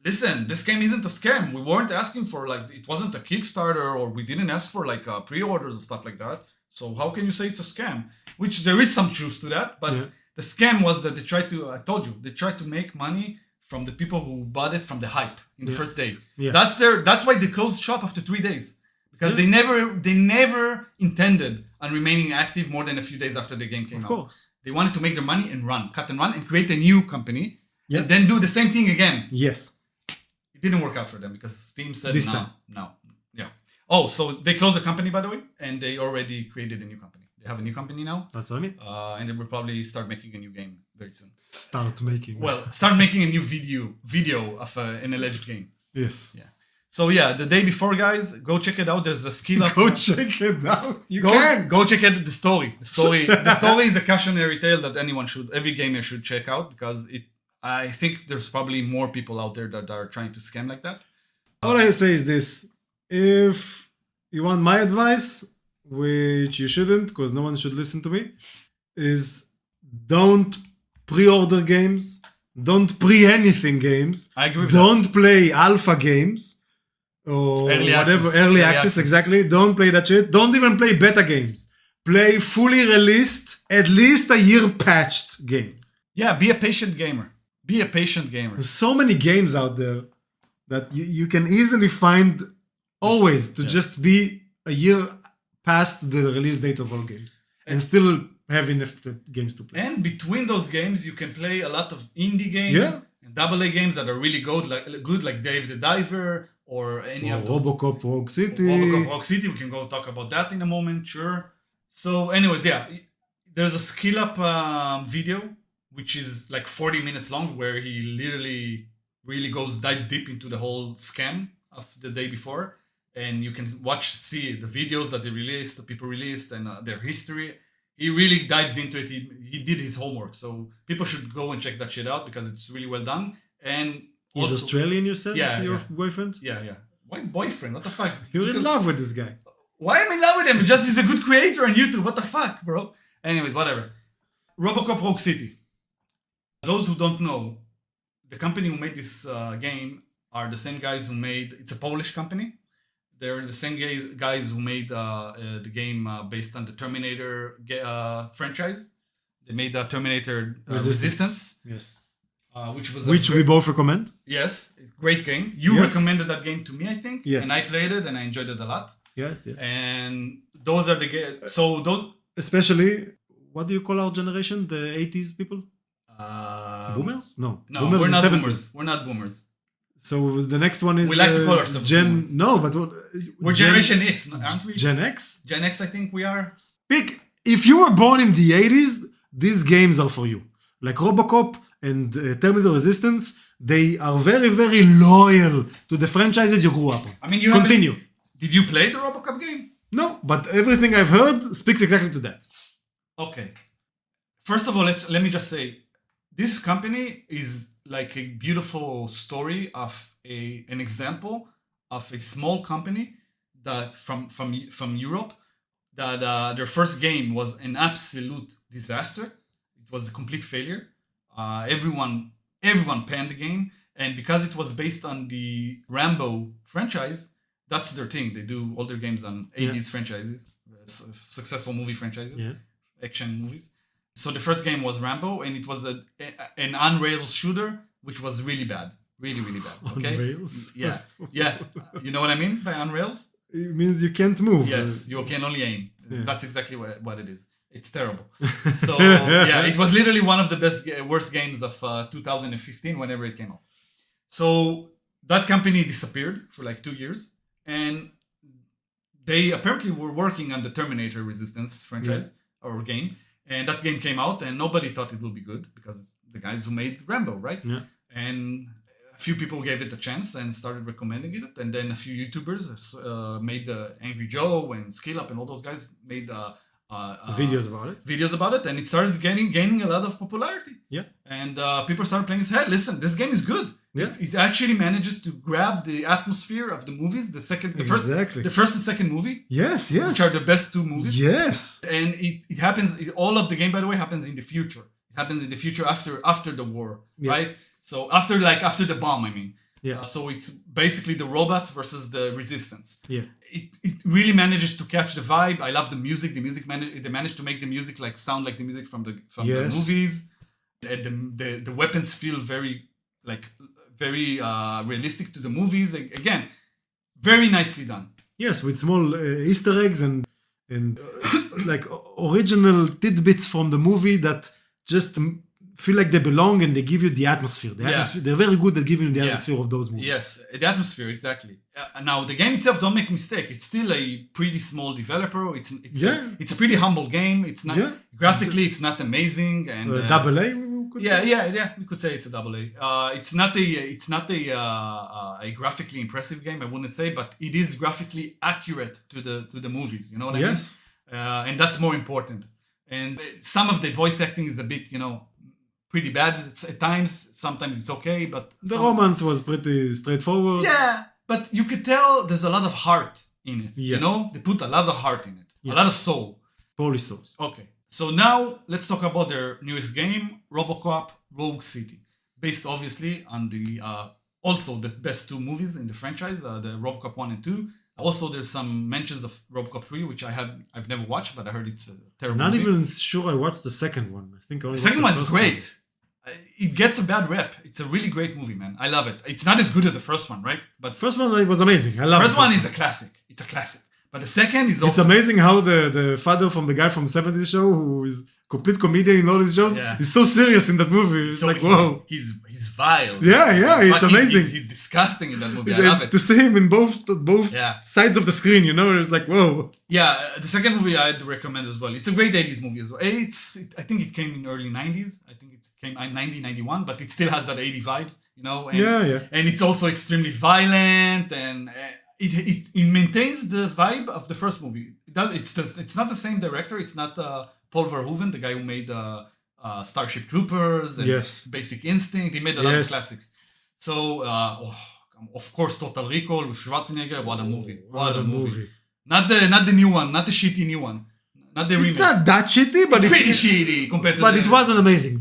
listen, this game isn't a scam. We weren't asking for, it wasn't a Kickstarter, or we didn't ask for, pre-orders and stuff like that. So how can you say it's a scam? Which there is some truth to that. But the scam was that they tried to make money from the people who bought it from the hype in the first day. Yeah. That's why they closed shop after 3 days. Because they never intended on remaining active more than a few days after the game came out. Of course. They wanted to make their money and cut and run, and create a new company. And then do the same thing again. Yes. It didn't work out for them because Steam said no. Yeah. Oh, so they closed the company, by the way, and they already created a new company. They have a new company now. That's what I mean. And they will probably start making a new game very soon. Start making a new video of an alleged game. Yes. Yeah. So the day before, guys, go check it out. There's a skill up. Go check it out. Go check out the story. The story is a cautionary tale that every gamer should check out, because I think there's probably more people out there that are trying to scam like that. All I say is this: if you want my advice, which you shouldn't, because no one should listen to me, is don't pre-order games, don't pre-anything games. I agree with Don't play alpha games. Or early access, exactly. Don't play that shit. Don't even play beta games. Play fully released, at least a year patched games. Yeah, be a patient gamer. There's so many games out there that you can easily find always to just be a year past the release date of all games and still have enough games to play. And between those games, you can play a lot of indie games and AA games that are really good, like Dave the Diver, or any of those. Robocop, Rogue City. We can go talk about that in a moment, sure. So anyways, there's a skill up video, which is 40 minutes long, where he literally really dives deep into the whole scam of the day before. And you can see the videos that they released, the people released, and their history. He really dives into it. He did his homework. So people should go and check that shit out, because it's really well done. And he's also Australian, you said? Your boyfriend? Yeah. Why boyfriend? What the fuck? You're in love with this guy. Why am I in love with him? He's a good creator on YouTube. What the fuck, bro? Anyways, whatever. Robocop Rogue City. Those who don't know, the company who made this game are the same guys who made... It's a Polish company. They're the same guys who made the game based on the Terminator franchise. They made the Terminator Resistance. Yes. Which we both recommend. Yes, great game. You recommended that game to me, I think. Yes. And I played it and I enjoyed it a lot. Yes. And those are the games. So those... Especially, what do you call our generation? The 80s people? Boomers? No, we're not boomers. We're not boomers. So the next one is... We like to call ourselves boomers. No, but... We're Generation X, aren't we? Gen X? Gen X, I think we are. If you were born in the 80s, these games are for you. Like Robocop and Terminator Resistance, they are very, very loyal to the franchises you grew up on. I mean, Continue. Did you play the Robocop game? No, but everything I've heard speaks exactly to that. Okay. First of all, let me just say, this company is like a beautiful story of an example of a small company that from Europe that their first game was an absolute disaster. It was a complete failure. Everyone panned the game, and because it was based on the Rambo franchise, that's their thing. They do all their games on 80s franchises, successful movie franchises, action movies. So the first game was Rambo, and it was an on-rails shooter, which was really bad. Really, really bad. Okay? On rails? Yeah. You know what I mean by on rails? It means you can't move. Yes, you can only aim. Yeah. That's exactly what it is. It's terrible. So, it was literally one of the worst games of 2015 whenever it came out. So that company disappeared for like 2 years, and they apparently were working on the Terminator Resistance franchise or game, and that game came out, and nobody thought it would be good because the guys who made Rambo, right? Yeah. And a few people gave it a chance and started recommending it, and then a few YouTubers made Angry Joe and Skill Up and all those guys made videos about it, and it started gaining a lot of popularity. Yeah. And people started playing. Hey, listen, this game is good. Yeah. It actually manages to grab the atmosphere of the movies. The first and second movie. Yes. Which are the best two movies. Yes. And it happens. All of the game, by the way, happens in the future. It happens in the future after the war, right? So after the bomb, I mean. Yeah. So it's basically the robots versus the resistance. Yeah. It really manages to catch the vibe. I love the music. They managed to make the music sound like the music from the movies. And the weapons feel very realistic to the movies. Again, very nicely done. Yes, with small Easter eggs and like original tidbits from the movie that just feel like they belong, and they give you the atmosphere. They're very good at giving you the atmosphere of those movies. Yes, the atmosphere, exactly. Now, the game itself, don't make a mistake. It's still a pretty small developer. It's a pretty humble game. It's not graphically, it's not amazing. And double A, we could say. We could say it's a double A. It's not a graphically impressive game, I wouldn't say, but it is graphically accurate to the movies. You know what I mean? Yes. And that's more important. And some of the voice acting is a bit, pretty bad at times. Sometimes it's okay, but the romance was pretty straightforward. Yeah, but you could tell there's a lot of heart in it. Yeah. They put a lot of heart in it, a lot of soul. Polish souls. Okay, so now let's talk about their newest game, Robocop Rogue City, based obviously on the also the best two movies in the franchise, the Robocop 1 and 2. Also, there's some mentions of Robocop 3, which I've never watched, but I heard it's a terrible I'm not movie. even sure I watched the second one. I think I only the second watched one's great. It gets a bad rep. It's a really great movie, man. I love it. It's not as good as the first one, right? But first one was amazing. I love it. First one is a classic. It's a classic. But the second is also... It's amazing how the father from the guy from 70s show, who is complete comedian in all his shows, is so serious in in movie. It's like, whoa. He's vile. Yeah, it's amazing. He's disgusting in that movie. I love it. To see him in both sides of the screen, it's like, whoa. Yeah, the second movie I'd recommend as well. It's a great 80s movie as well. I think it came in early 90s. I think it came in 1991, but it still has that 80 vibes, And it's also extremely violent, and it maintains the vibe of the first movie. It's not the same director. It's not Paul Verhoeven, the guy who made Starship Troopers and Basic Instinct. He made a lot of classics. So, of course, Total Recall with Schwarzenegger. What a movie! What a movie! Not the new one, not the shitty new one, not the remake. It's not that shitty, but it's pretty shitty compared to. But it wasn't amazing.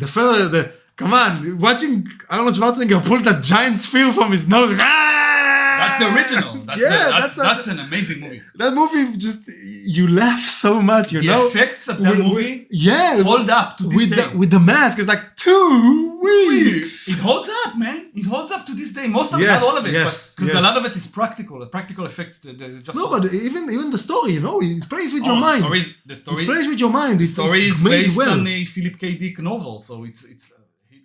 Come on, watching Arnold Schwarzenegger pull that giant sphere from his nose. That's the original. That's an amazing movie. That movie you laugh so much, The effects of that movie hold up to this day. With the mask, it's like 2 weeks. It holds up, man. It holds up to this day. Most of it, not all of it, because a lot of it is practical. Practical effects. But even the story, it plays with your mind. The story. It plays with your mind. The story is based on a Philip K. Dick novel, so it's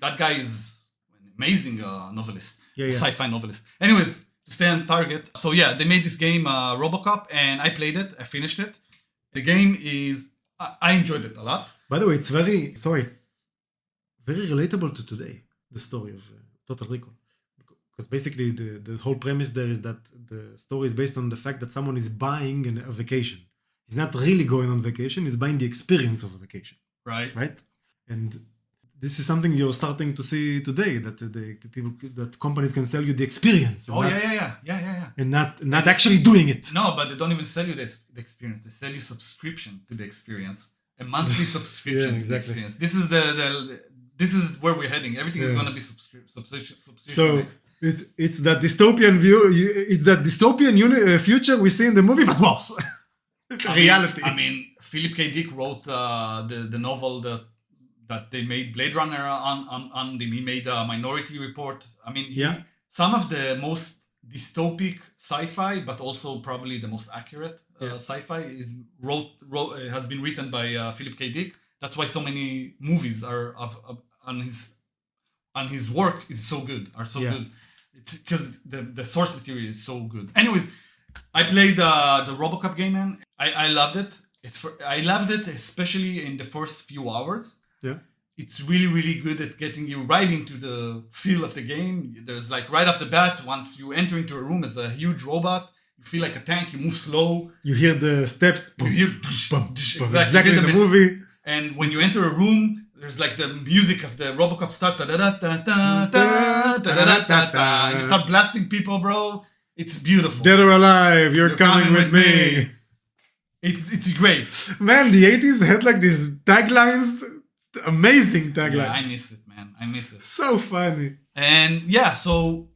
that guy is an amazing novelist, sci-fi novelist. Anyways. To stay on target. So they made this game, Robocop, and I played it. I finished it. The game is... I enjoyed it a lot. By the way, it's very relatable to today, the story of Total Recall. Because basically the whole premise there is that the story is based on the fact that someone is buying a vacation. He's not really going on vacation, he's buying the experience of a vacation. Right. And this is something you're starting to see today, that companies can sell you the experience. And not actually doing it. No, but they don't even sell you the experience. They sell you subscription to the experience, a monthly subscription to the experience. This is this is where we're heading. Everything is going to be subscription. So It's that dystopian view. It's that dystopian future we see in the movie, but worse. Reality. I mean, Philip K. Dick wrote the novel that they made Blade Runner on. He made a Minority Report. I mean, some of the most dystopic sci-fi, but also probably the most accurate sci-fi has been written by Philip K. Dick. That's why so many movies are on his work is so good. Good. It's because the source material is so good. Anyways, I played the Robocop game, man. I loved it. I loved it especially in the first few hours. Yeah. It's really, really good at getting you right into the feel of the game. There's like right off the bat, once you enter into a room as a huge robot, you feel like a tank, you move slow. You hear the steps. You hear exactly in the movie. And when you enter a room, there's like the music of the Robocop start. And you start blasting people, bro. It's beautiful. Dead or alive, you're coming with me. It's great. Man, the 80s had like these taglines. Amazing taglines. Yeah, I miss it, man. I miss it. So funny. And yeah, so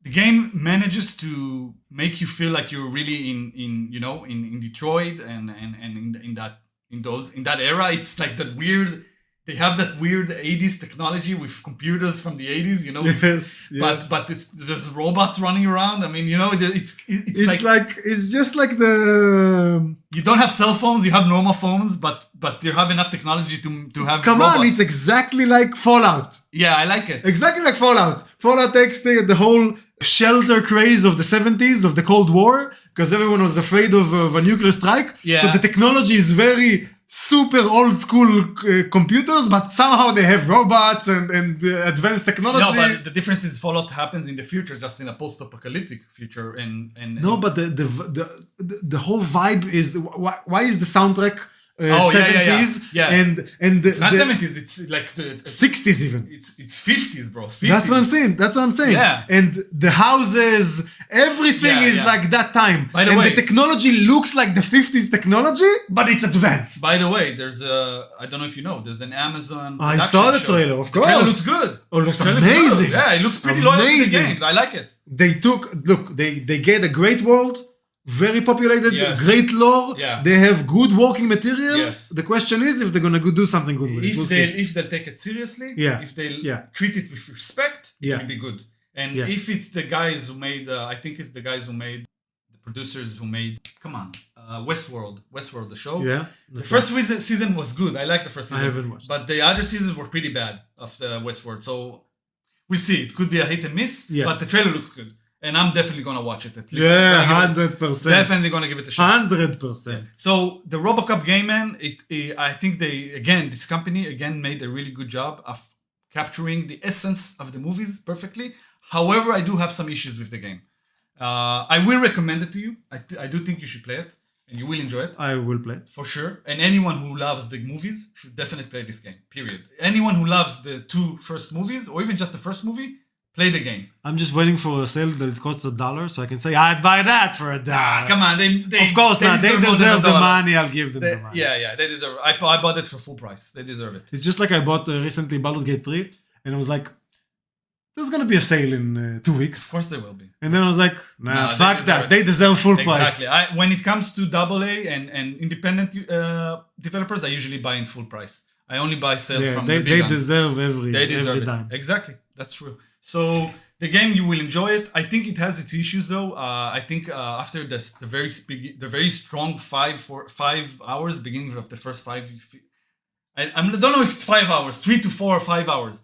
the game manages to make you feel like you're really in Detroit and in that era. It's like that weird. They have that weird 80s technology with computers from the 80s, you know. Yes. But there's robots running around. I mean, you know, it's like it's just like the. You don't have cell phones. You have normal phones, but you have enough technology to have. Come robots. on, it's exactly like Fallout. Yeah, I like it. Exactly like Fallout. Fallout takes the whole shelter craze of the 70s, of the Cold War, because everyone was afraid of a nuclear strike. Yeah. So the technology is very super old school computers, but somehow they have robots and advanced technology. No, but the difference is Fallout happens in the future, just in a post-apocalyptic future. No, but the whole vibe is why is the soundtrack 70s and it's not 70s, it's like the 60s even. It's 50s, bro. 50s. That's what I'm saying. Yeah. And the houses, everything is like that time. By the way, the technology looks like the 50s technology, but it's advanced. By the way, there's I don't know if you know, there's an Amazon I saw the trailer, of course. The trailer looks good. Oh, it looks amazing. Yeah, it looks pretty loyal to the games. I like it. They get a great world, very populated, great lore. Yeah. They have good working material. Yes. The question is if they're gonna do something good with it. If they'll take it seriously, if they'll treat it with respect, it will be good. And if it's the guys who made, I think it's the guys who made, the producers who made, Westworld, the show. Yeah. The first season was good. I like the first season. I haven't watched. But the other seasons were pretty bad of the Westworld. So we'll see. It could be a hit and miss, but the trailer looks good. And I'm definitely going to watch it at least. Yeah, 100%. Definitely going to give it a shot. 100%. So the Robocop game, man, I think this company made a really good job of capturing the essence of the movies perfectly. However, I do have some issues with the game. I will recommend it to you. I do think you should play it. And you will enjoy it. I will play it. For sure. And anyone who loves the movies should definitely play this game. Period. Anyone who loves the 2 first movies, or even just the first movie, play the game. I'm just waiting for a sale that it costs $1, so I can say I'd buy that for $1. Come on, they of course not. They deserve the money. I'll give them the money. Yeah, they deserve it. I bought it for full price. They deserve it. It's just like I bought recently Baldur's Gate 3, and I was like, there's gonna be a sale in 2 weeks. Of course there will be. And then I was like, fuck that. They deserve full price. Exactly. When it comes to AA and independent developers, I usually buy in full price. I only buy sales from the big They guns. deserve every dime. Exactly. That's true. So the game, you will enjoy it. I think it has its issues though. I think after the very strong 5 hours, beginning of the first 5, I don't know if it's 5 hours, 3 to 4 or 5 hours.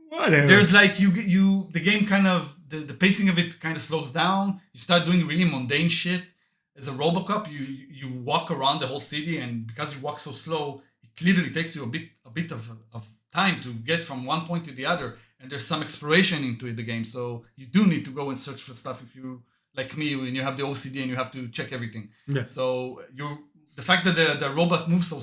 Whatever. There's like the game kind of the pacing of it kind of slows down. You start doing really mundane shit. As a Robocop, you walk around the whole city, and because you walk so slow, it literally takes you a bit of time to get from one point to the other. And there's some exploration into the game, so you do need to go and search for stuff if you like me and you have the OCD and you have to check everything. Yeah. So the fact that the Robocop moves so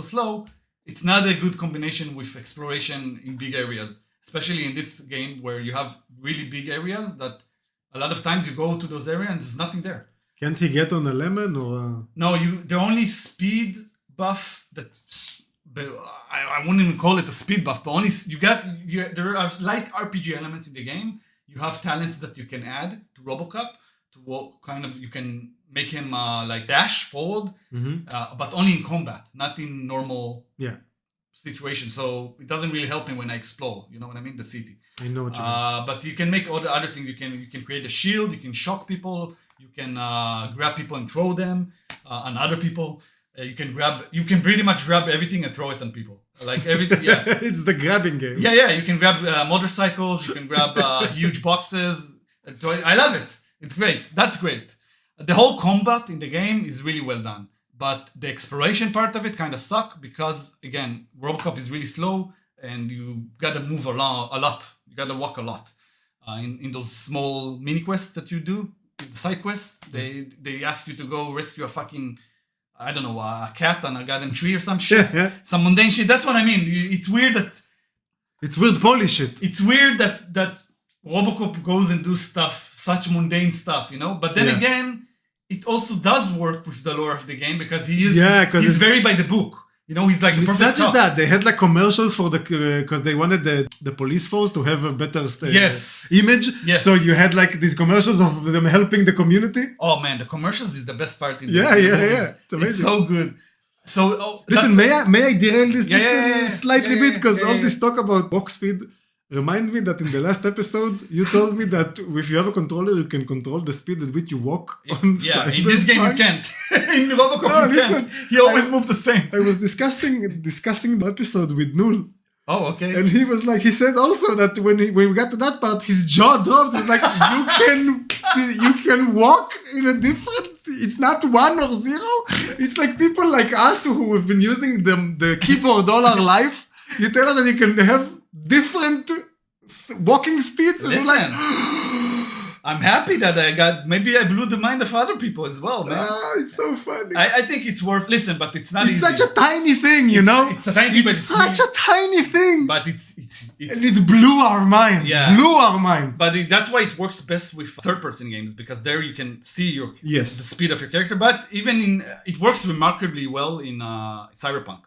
slow. It's not a good combination with exploration in big areas, especially in this game where you have really big areas that a lot of times you go to those areas and there's nothing there. Can't he get on a lemon or? No, the only speed buff that I wouldn't even call it a speed buff, but only there are light RPG elements in the game. you have talents that you can add to Robocop to you can make him like dash forward, but only in combat, not in normal situation. So it doesn't really help him when I explore. You know what I mean? The city. I know what you mean. But you can make all the other things. You can create a shield. You can shock people. You can grab people and throw them on other people. You can pretty much grab everything and throw it on people. Like everything, yeah. It's the grabbing game. Yeah. You can grab motorcycles. You can grab huge boxes. I love it. It's great. That's great. The whole combat in the game is really well done. But the exploration part of it kind of suck because, again, Robocop is really slow and you got to move along a lot. You got to walk a lot. In those small mini quests that you do, the side quests, they ask you to go rescue a fucking, I don't know, a cat on a goddamn tree or some shit. Some mundane shit. That's what I mean. It's weird that... It's weird Polish shit. It's weird that Robocop goes and do stuff, such mundane stuff, you know? But then again, it also does work with the lore of the game because he's very by the book. You know, he's like the perfect It's not just that. They had like commercials for because they wanted the police force to have a better image. Yes. So you had like these commercials of them helping the community. Oh man, the commercials is the best part in yeah. It's amazing. It's so good. So listen, may I derail this slightly bit because all this talk about walk speed remind me that in the last episode you told me that if you have a controller you can control the speed at which you walk on Cyberpunk. In this game you can't. In Robocop you can't. He always moves the same. I was discussing the episode with Null. Oh, okay. And he said also that when we got to that part, his jaw dropped. He's like, you can walk in a different. It's not 1 or 0. It's like people like us who have been using the keyboard all our life. You tell us that you can have different walking speeds. Listen, and like, I'm happy that maybe I blew the mind of other people as well, man. It's so funny. I think it's worth, listen, but it's not easy. It's such a tiny thing, you know? It's a tiny thing, but it's such a tiny thing. But it's and it blew our mind. Yeah. Blew our mind. But that's why it works best with third-person games, because there you can see the speed of your character. But even it works remarkably well in Cyberpunk.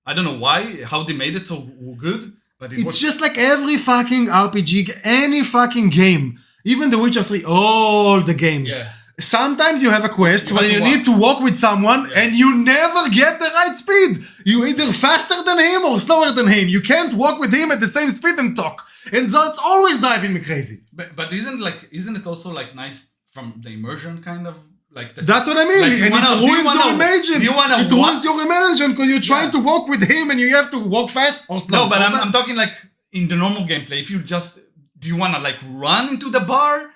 I don't know how they made it so good, but it's just like every fucking RPG, any fucking game. Even The Witcher 3, all the games. Yeah. Sometimes you have a quest where you need to walk with someone and you never get the right speed. You're either faster than him or slower than him. You can't walk with him at the same speed and talk. And so it's always driving me crazy. But isn't it also like nice from the immersion kind of? That's what I mean. Like and it ruins your immersion. It ruins your immersion because you're trying to walk with him and you have to walk fast or slow. No, but I'm talking like in the normal gameplay. If you just... Do you want to like run into the bar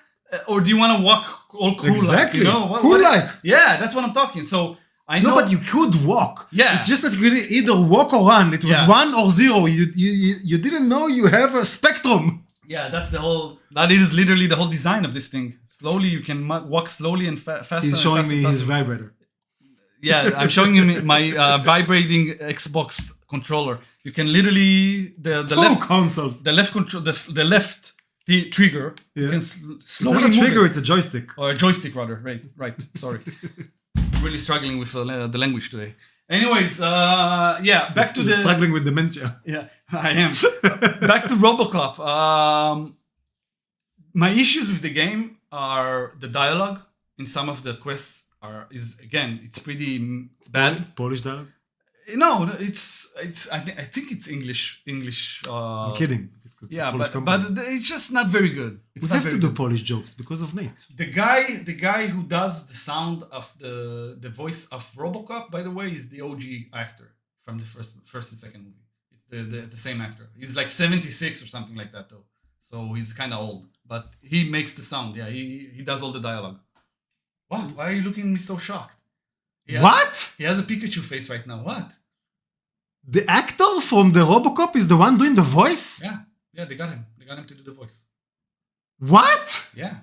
or do you want to walk all cool? Exactly. Like, you know? Cool-like. Yeah, that's what I'm talking. So I know. No, but you could walk. Yeah. It's just that you could either walk or run. It was 1 or 0. You didn't know you have a spectrum. Yeah, that is literally the whole design of this thing. Slowly, you can walk slowly and faster. He's showing me his vibrator. Yeah, I'm showing him my vibrating Xbox controller. You can literally the left consoles, the left control, the left trigger. You can slowly it's not a trigger; move it's a joystick. Or a joystick rather. Right. Sorry, really struggling with the language today. Anyways, back to struggling with dementia. Yeah, I am. Back to Robocop. My issues with the game are the dialogue in some of the quests. It's pretty bad. Polish dialogue? No, it's. I think it's English. I'm kidding. But it's just not very good. We have to do Polish jokes because of Nate. The guy who does the sound of the voice of Robocop, by the way, is the OG actor from the first and second movie. It's the same actor. He's like 76 or something like that though. So he's kind of old, but he makes the sound. Yeah, he does all the dialogue. What? Why are you looking at me so shocked? What? He has a Pikachu face right now. What? The actor from the Robocop is the one doing the voice? Yeah, they got him. They got him to do the voice. What? Yeah.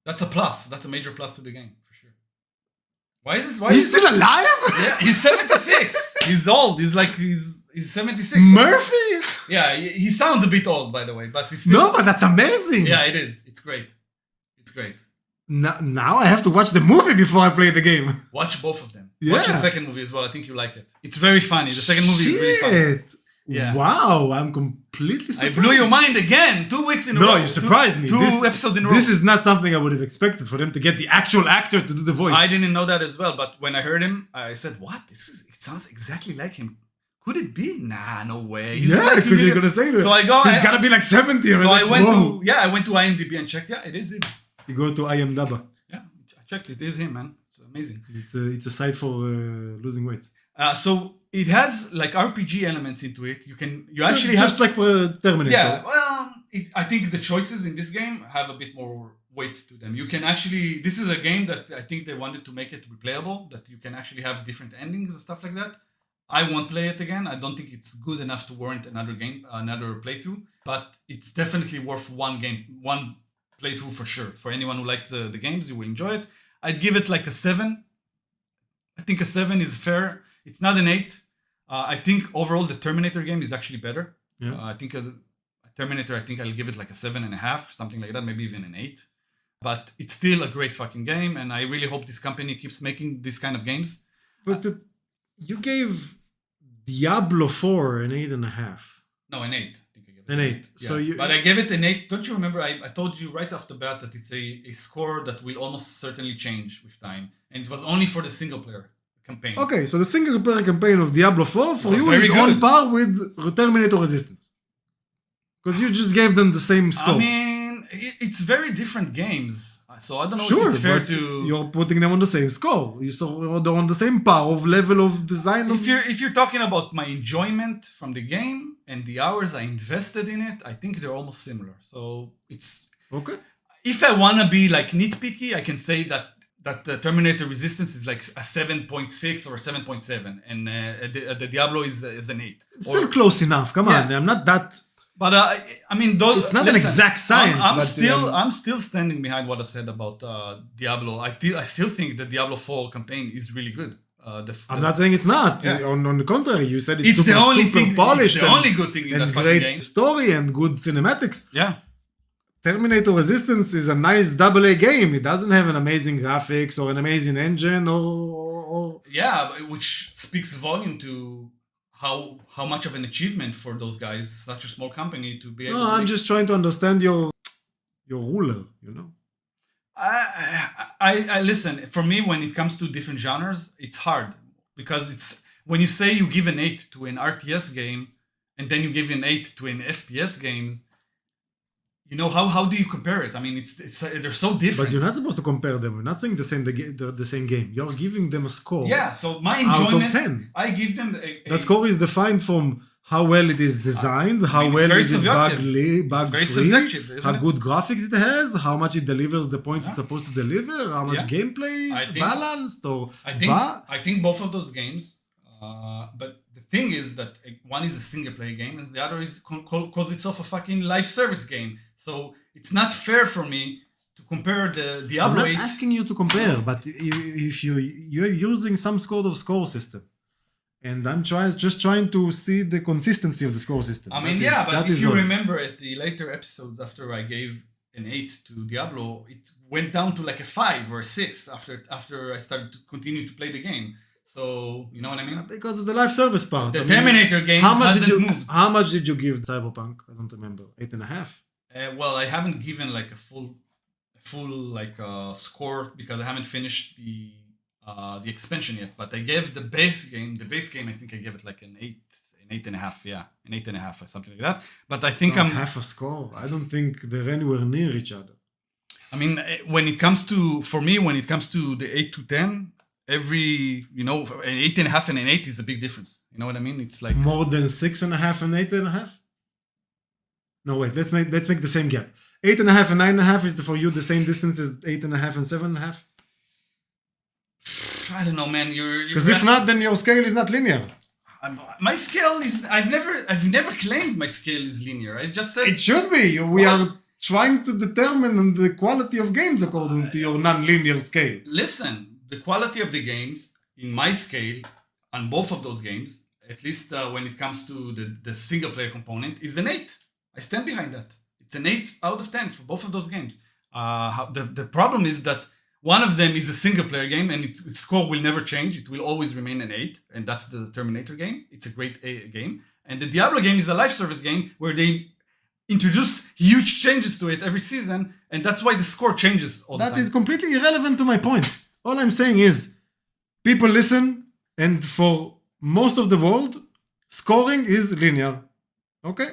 That's a plus. That's a major plus to the game, for sure. He's still alive? Yeah, he's 76. He's old. He's 76. Murphy? Yeah, he sounds a bit old, by the way, but he's still... No, but that's amazing. Yeah, it is. It's great. It's great. Now I have to watch the movie before I play the game. Watch both of them. Yeah. Watch the second movie as well. I think you like it. It's very funny. The second movie is really funny. Yeah. Wow, I'm completely I surprised. blew your mind again. 2 weeks in a row. No, you surprised me. Two This- episodes in a row. This is not something I would have expected for them to get the actual actor to do the voice. I didn't know that as well, but when I heard him, I said, "What? It sounds exactly like him. Could it be? Nah, no way." He's Yeah, like, because you're gonna say that. So I go. He's gotta be like 70. So like, I went whoa. I went to IMDb and checked. Yeah, it is him. You go to IMDb. Yeah, I checked. It is him, man. It's amazing. It's a site for losing weight. So it has like RPG elements into it. You actually just have like Terminator. Yeah, well, I think the choices in this game have a bit more weight to them. You can actually, this is a game that I think they wanted to make it replayable, that you can actually have different endings and stuff like that. I won't play it again. I don't think it's good enough to warrant another playthrough, but it's definitely worth one playthrough for sure. For anyone who likes the games, you will enjoy it. I'd give it like a 7. I think a 7 is fair. It's not an 8. I think overall the Terminator game is actually better. Yeah. I think Terminator, I think I'll give it like a 7.5, something like that, maybe even an 8. But it's still a great fucking game, and I really hope this company keeps making this kind of games. But you gave Diablo 4 an 8.5. No, an 8. I think I gave it An 8. Yeah. So But I gave it an 8. Don't you remember? I told you right off the bat that it's a score that will almost certainly change with time. And it was only for the single player campaign. Okay, so the single player campaign of Diablo 4 for was you very is good. on par with Terminator Resistance. Because you just gave them the same score. I mean, it's very different games. So I don't know Sure, if it's fair but to... you're putting them on the same score. They're on the same par of level of design. If you're talking about my enjoyment from the game and the hours I invested in it, I think they're almost similar. So it's... Okay. If I want to be like nitpicky, I can say that Terminator Resistance is like a 7.6 or a 7.7, and the Diablo is an 8. It's still close enough. Come on, I'm not that... But I mean, those, it's not an exact science. I'm still standing behind what I said about Diablo. I still think the Diablo 4 campaign is really good. I'm not saying it's not. Yeah. On the contrary, you said It's super, the only super thing. polished It's the only good thing in that and fucking great game. story and good cinematics. Yeah. Terminator Resistance is a nice AA game. It doesn't have an amazing graphics or an amazing engine or Yeah, which speaks volume to how much of an achievement for those guys, such a small company, to be able No, to I'm make. just trying to understand your ruler, you know. I listen. For me, when it comes to different genres, it's hard because it's when you say you give an 8 to an RTS game and then you give an 8 to an FPS games. You know how do you compare it? I mean, it's they're so different. But you're not supposed to compare them. We're not saying the same game. You're giving them a score. Yeah. So my out enjoyment, of 10. I give them That score is defined from how well it is designed, how well very is it subjective. bug very free, subjective, isn't how it? good graphics it has, how much it delivers the point Yeah. it's supposed to deliver, how much Yeah. gameplay I is think- balanced or I think both of those games. But the thing is that one is a single player game and the other is calls itself a fucking live service game. So it's not fair for me to compare the I'm Diablo not 8. asking you to compare, but if you're using some sort of score system, and I'm just trying to see the consistency of the score system. I mean, but if you remember at the later episodes after I gave an 8 to Diablo, it went down to like a 5 or a 6 after I started to continue to play the game. So, you know what I mean? Because of the live service part. The Terminator game hasn't moved. How much did you give Cyberpunk? I don't remember. 8.5? Well, I haven't given like a full like score because I haven't finished the expansion yet. But I gave the base game. I think I gave it like an 8.5. Yeah, an 8.5 or something like that. But I think I'm half a score. I don't think they're anywhere near each other. I mean, when it comes to the 8 to 10. Every, an 8.5 and an 8 is a big difference. You know what I mean? It's like more than 6.5 and 8.5. No, wait. Let's make the same gap. 8.5 and 9.5 is for you the same distance as 8.5 and 7.5. I don't know, man. Because if not, then your scale is not linear. My scale is. I've never claimed my scale is linear. I just said it should be. We are trying to determine the quality of games according to your non-linear scale. Listen. The quality of the games in my scale on both of those games, at least when it comes to the single player component, is an 8. I stand behind that. It's an 8 out of 10 for both of those games. The problem is that one of them is a single player game and its score will never change. It will always remain an 8, and that's the Terminator game. It's a great game. And the Diablo game is a live service game where they introduce huge changes to it every season, and that's why the score changes all the time. That is completely irrelevant to my point. All I'm saying is, people listen, and for most of the world, scoring is linear. Okay?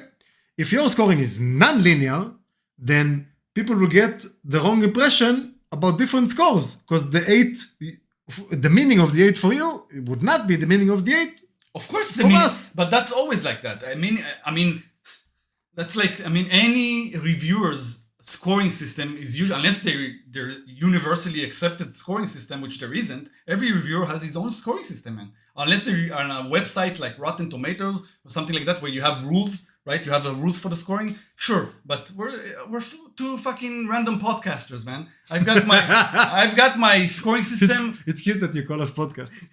If your scoring is non-linear, then people will get the wrong impression about different scores, because the meaning of the 8 for you, it would not be the meaning of the 8 of course, for us. But that's always like that. I mean, that's like, any reviewer's scoring system is usually, unless they're universally accepted scoring system, which there isn't. Every reviewer has his own scoring system, man. Unless they're on a website like Rotten Tomatoes or something like that, where you have rules, right? You have the rules for the scoring, sure. But we're two fucking random podcasters, man. I've got my scoring system. It's cute that you call us podcasters.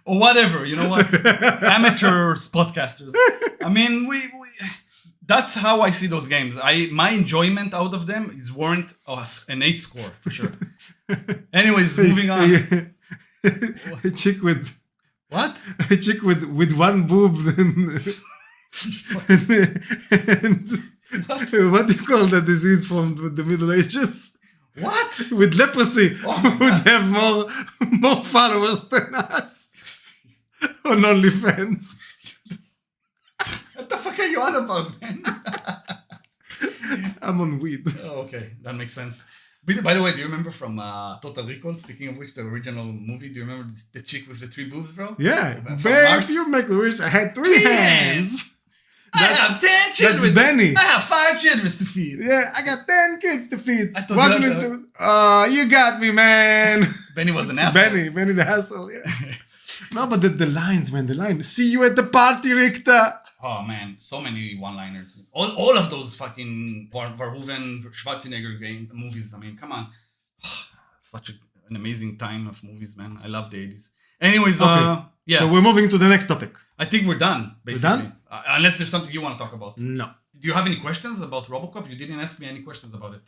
Or whatever, you know what? Amateurs, podcasters. I mean, we that's how I see those games. My enjoyment out of them is warrant an 8 score for sure. Anyways, moving on. A chick with what? A chick with one boob and what do you call that disease from the Middle Ages? What? With leprosy, would have more followers than us on OnlyFans. What the fuck are you on about, man? I'm on weed. Oh, okay, that makes sense. By the way, do you remember from Total Recall, speaking of which, the original movie, do you remember the chick with the 3 boobs, bro? Yeah. From Babe, Mars? you make me wish I had 3 hands. I have 10 children. That's Benny. I have 5 children to feed. Yeah, I got 10 kids to feed. I thought Wasn't that- it? You got me, man. Benny was an It's asshole. Benny the hassle, yeah. No, but the lines, man, the line. See you at the party, Richter. Oh man, so many one-liners. All of those fucking Verhoeven, Schwarzenegger movies. I mean, come on. Such an amazing time of movies, man. I love the 80s. Anyways, Okay. yeah. So we're moving to the next topic. I think we're done, basically. done? Unless there's something you want to talk about. No. Do you have any questions about Robocop? You didn't ask me any questions about it.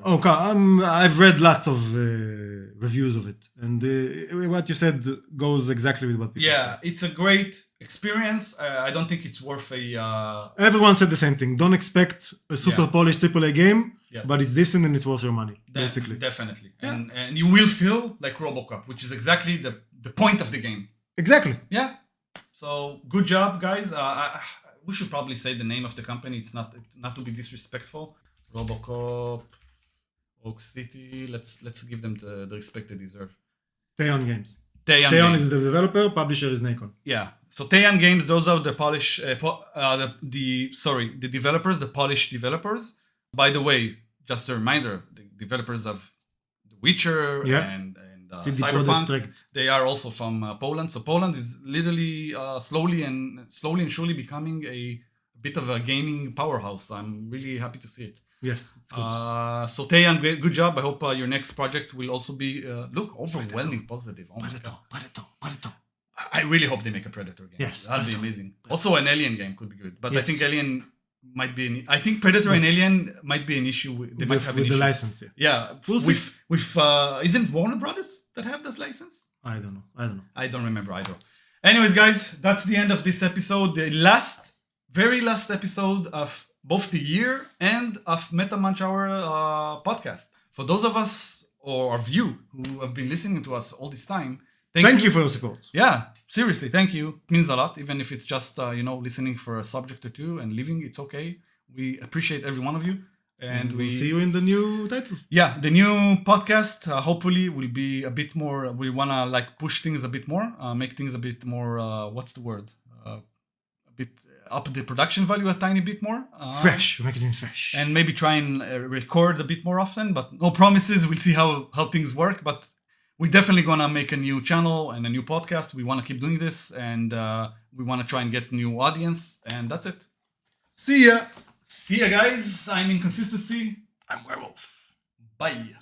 Okay, I've read lots of reviews of it, and what you said goes exactly with what people Yeah, say. it's a great experience. I don't think it's worth a... Everyone said the same thing. Don't expect a super polished AAA game, Yeah. but it's decent and it's worth your money, basically. Definitely. Yeah. And you will feel like Robocop, which is exactly the point of the game. Exactly. Yeah. So good job, guys. We should probably say the name of the company. It's not to be disrespectful. Robocop, Oak City. Let's give them the respect they deserve. Teon Games. Teon Teon is the developer, publisher is Nacon. Yeah. So Teon Games, those are the Polish, the developers, the Polish developers. By the way, just a reminder, the developers of The Witcher and CD Projekt Cyberpunk, Red. they are also from Poland. So Poland is literally slowly and surely becoming a bit of a gaming powerhouse. I'm really happy to see it. Yes, it's good. So Tejan, good job. I hope your next project will also be overwhelming positive. Oh my God. I really hope they make a Predator game. Yes, that'd be Predator. amazing. Also, an Alien game could be good, but I Yes. think Alien might be. I think Predator and Alien might be an issue. They might have an with the issue. license, yeah. Yeah, We'll with isn't Warner Brothers that have this license? I don't know. I don't remember either. Anyways, guys, that's the end of this episode. The very last episode of both the year and of Meta Munch Hour podcast. For those of us or of you who have been listening to us all this time, Thank you for your support. Yeah, seriously, thank you. It means a lot, even if it's just listening for a subject or two and leaving. It's okay. We appreciate every one of you, and We'll see you in the new title. Yeah, the new podcast hopefully will be a bit more. We wanna push things a bit more, make things a bit more. What's the word? A bit up the production value a tiny bit more. Fresh. We're making it fresh. And maybe try and record a bit more often. But no promises. We'll see how things work. But we're definitely gonna make a new channel and a new podcast. We wanna keep doing this, and we wanna try and get new audience. And that's it. See ya. See ya, guys. I'm Inconsistency. I'm Werewolf. Bye.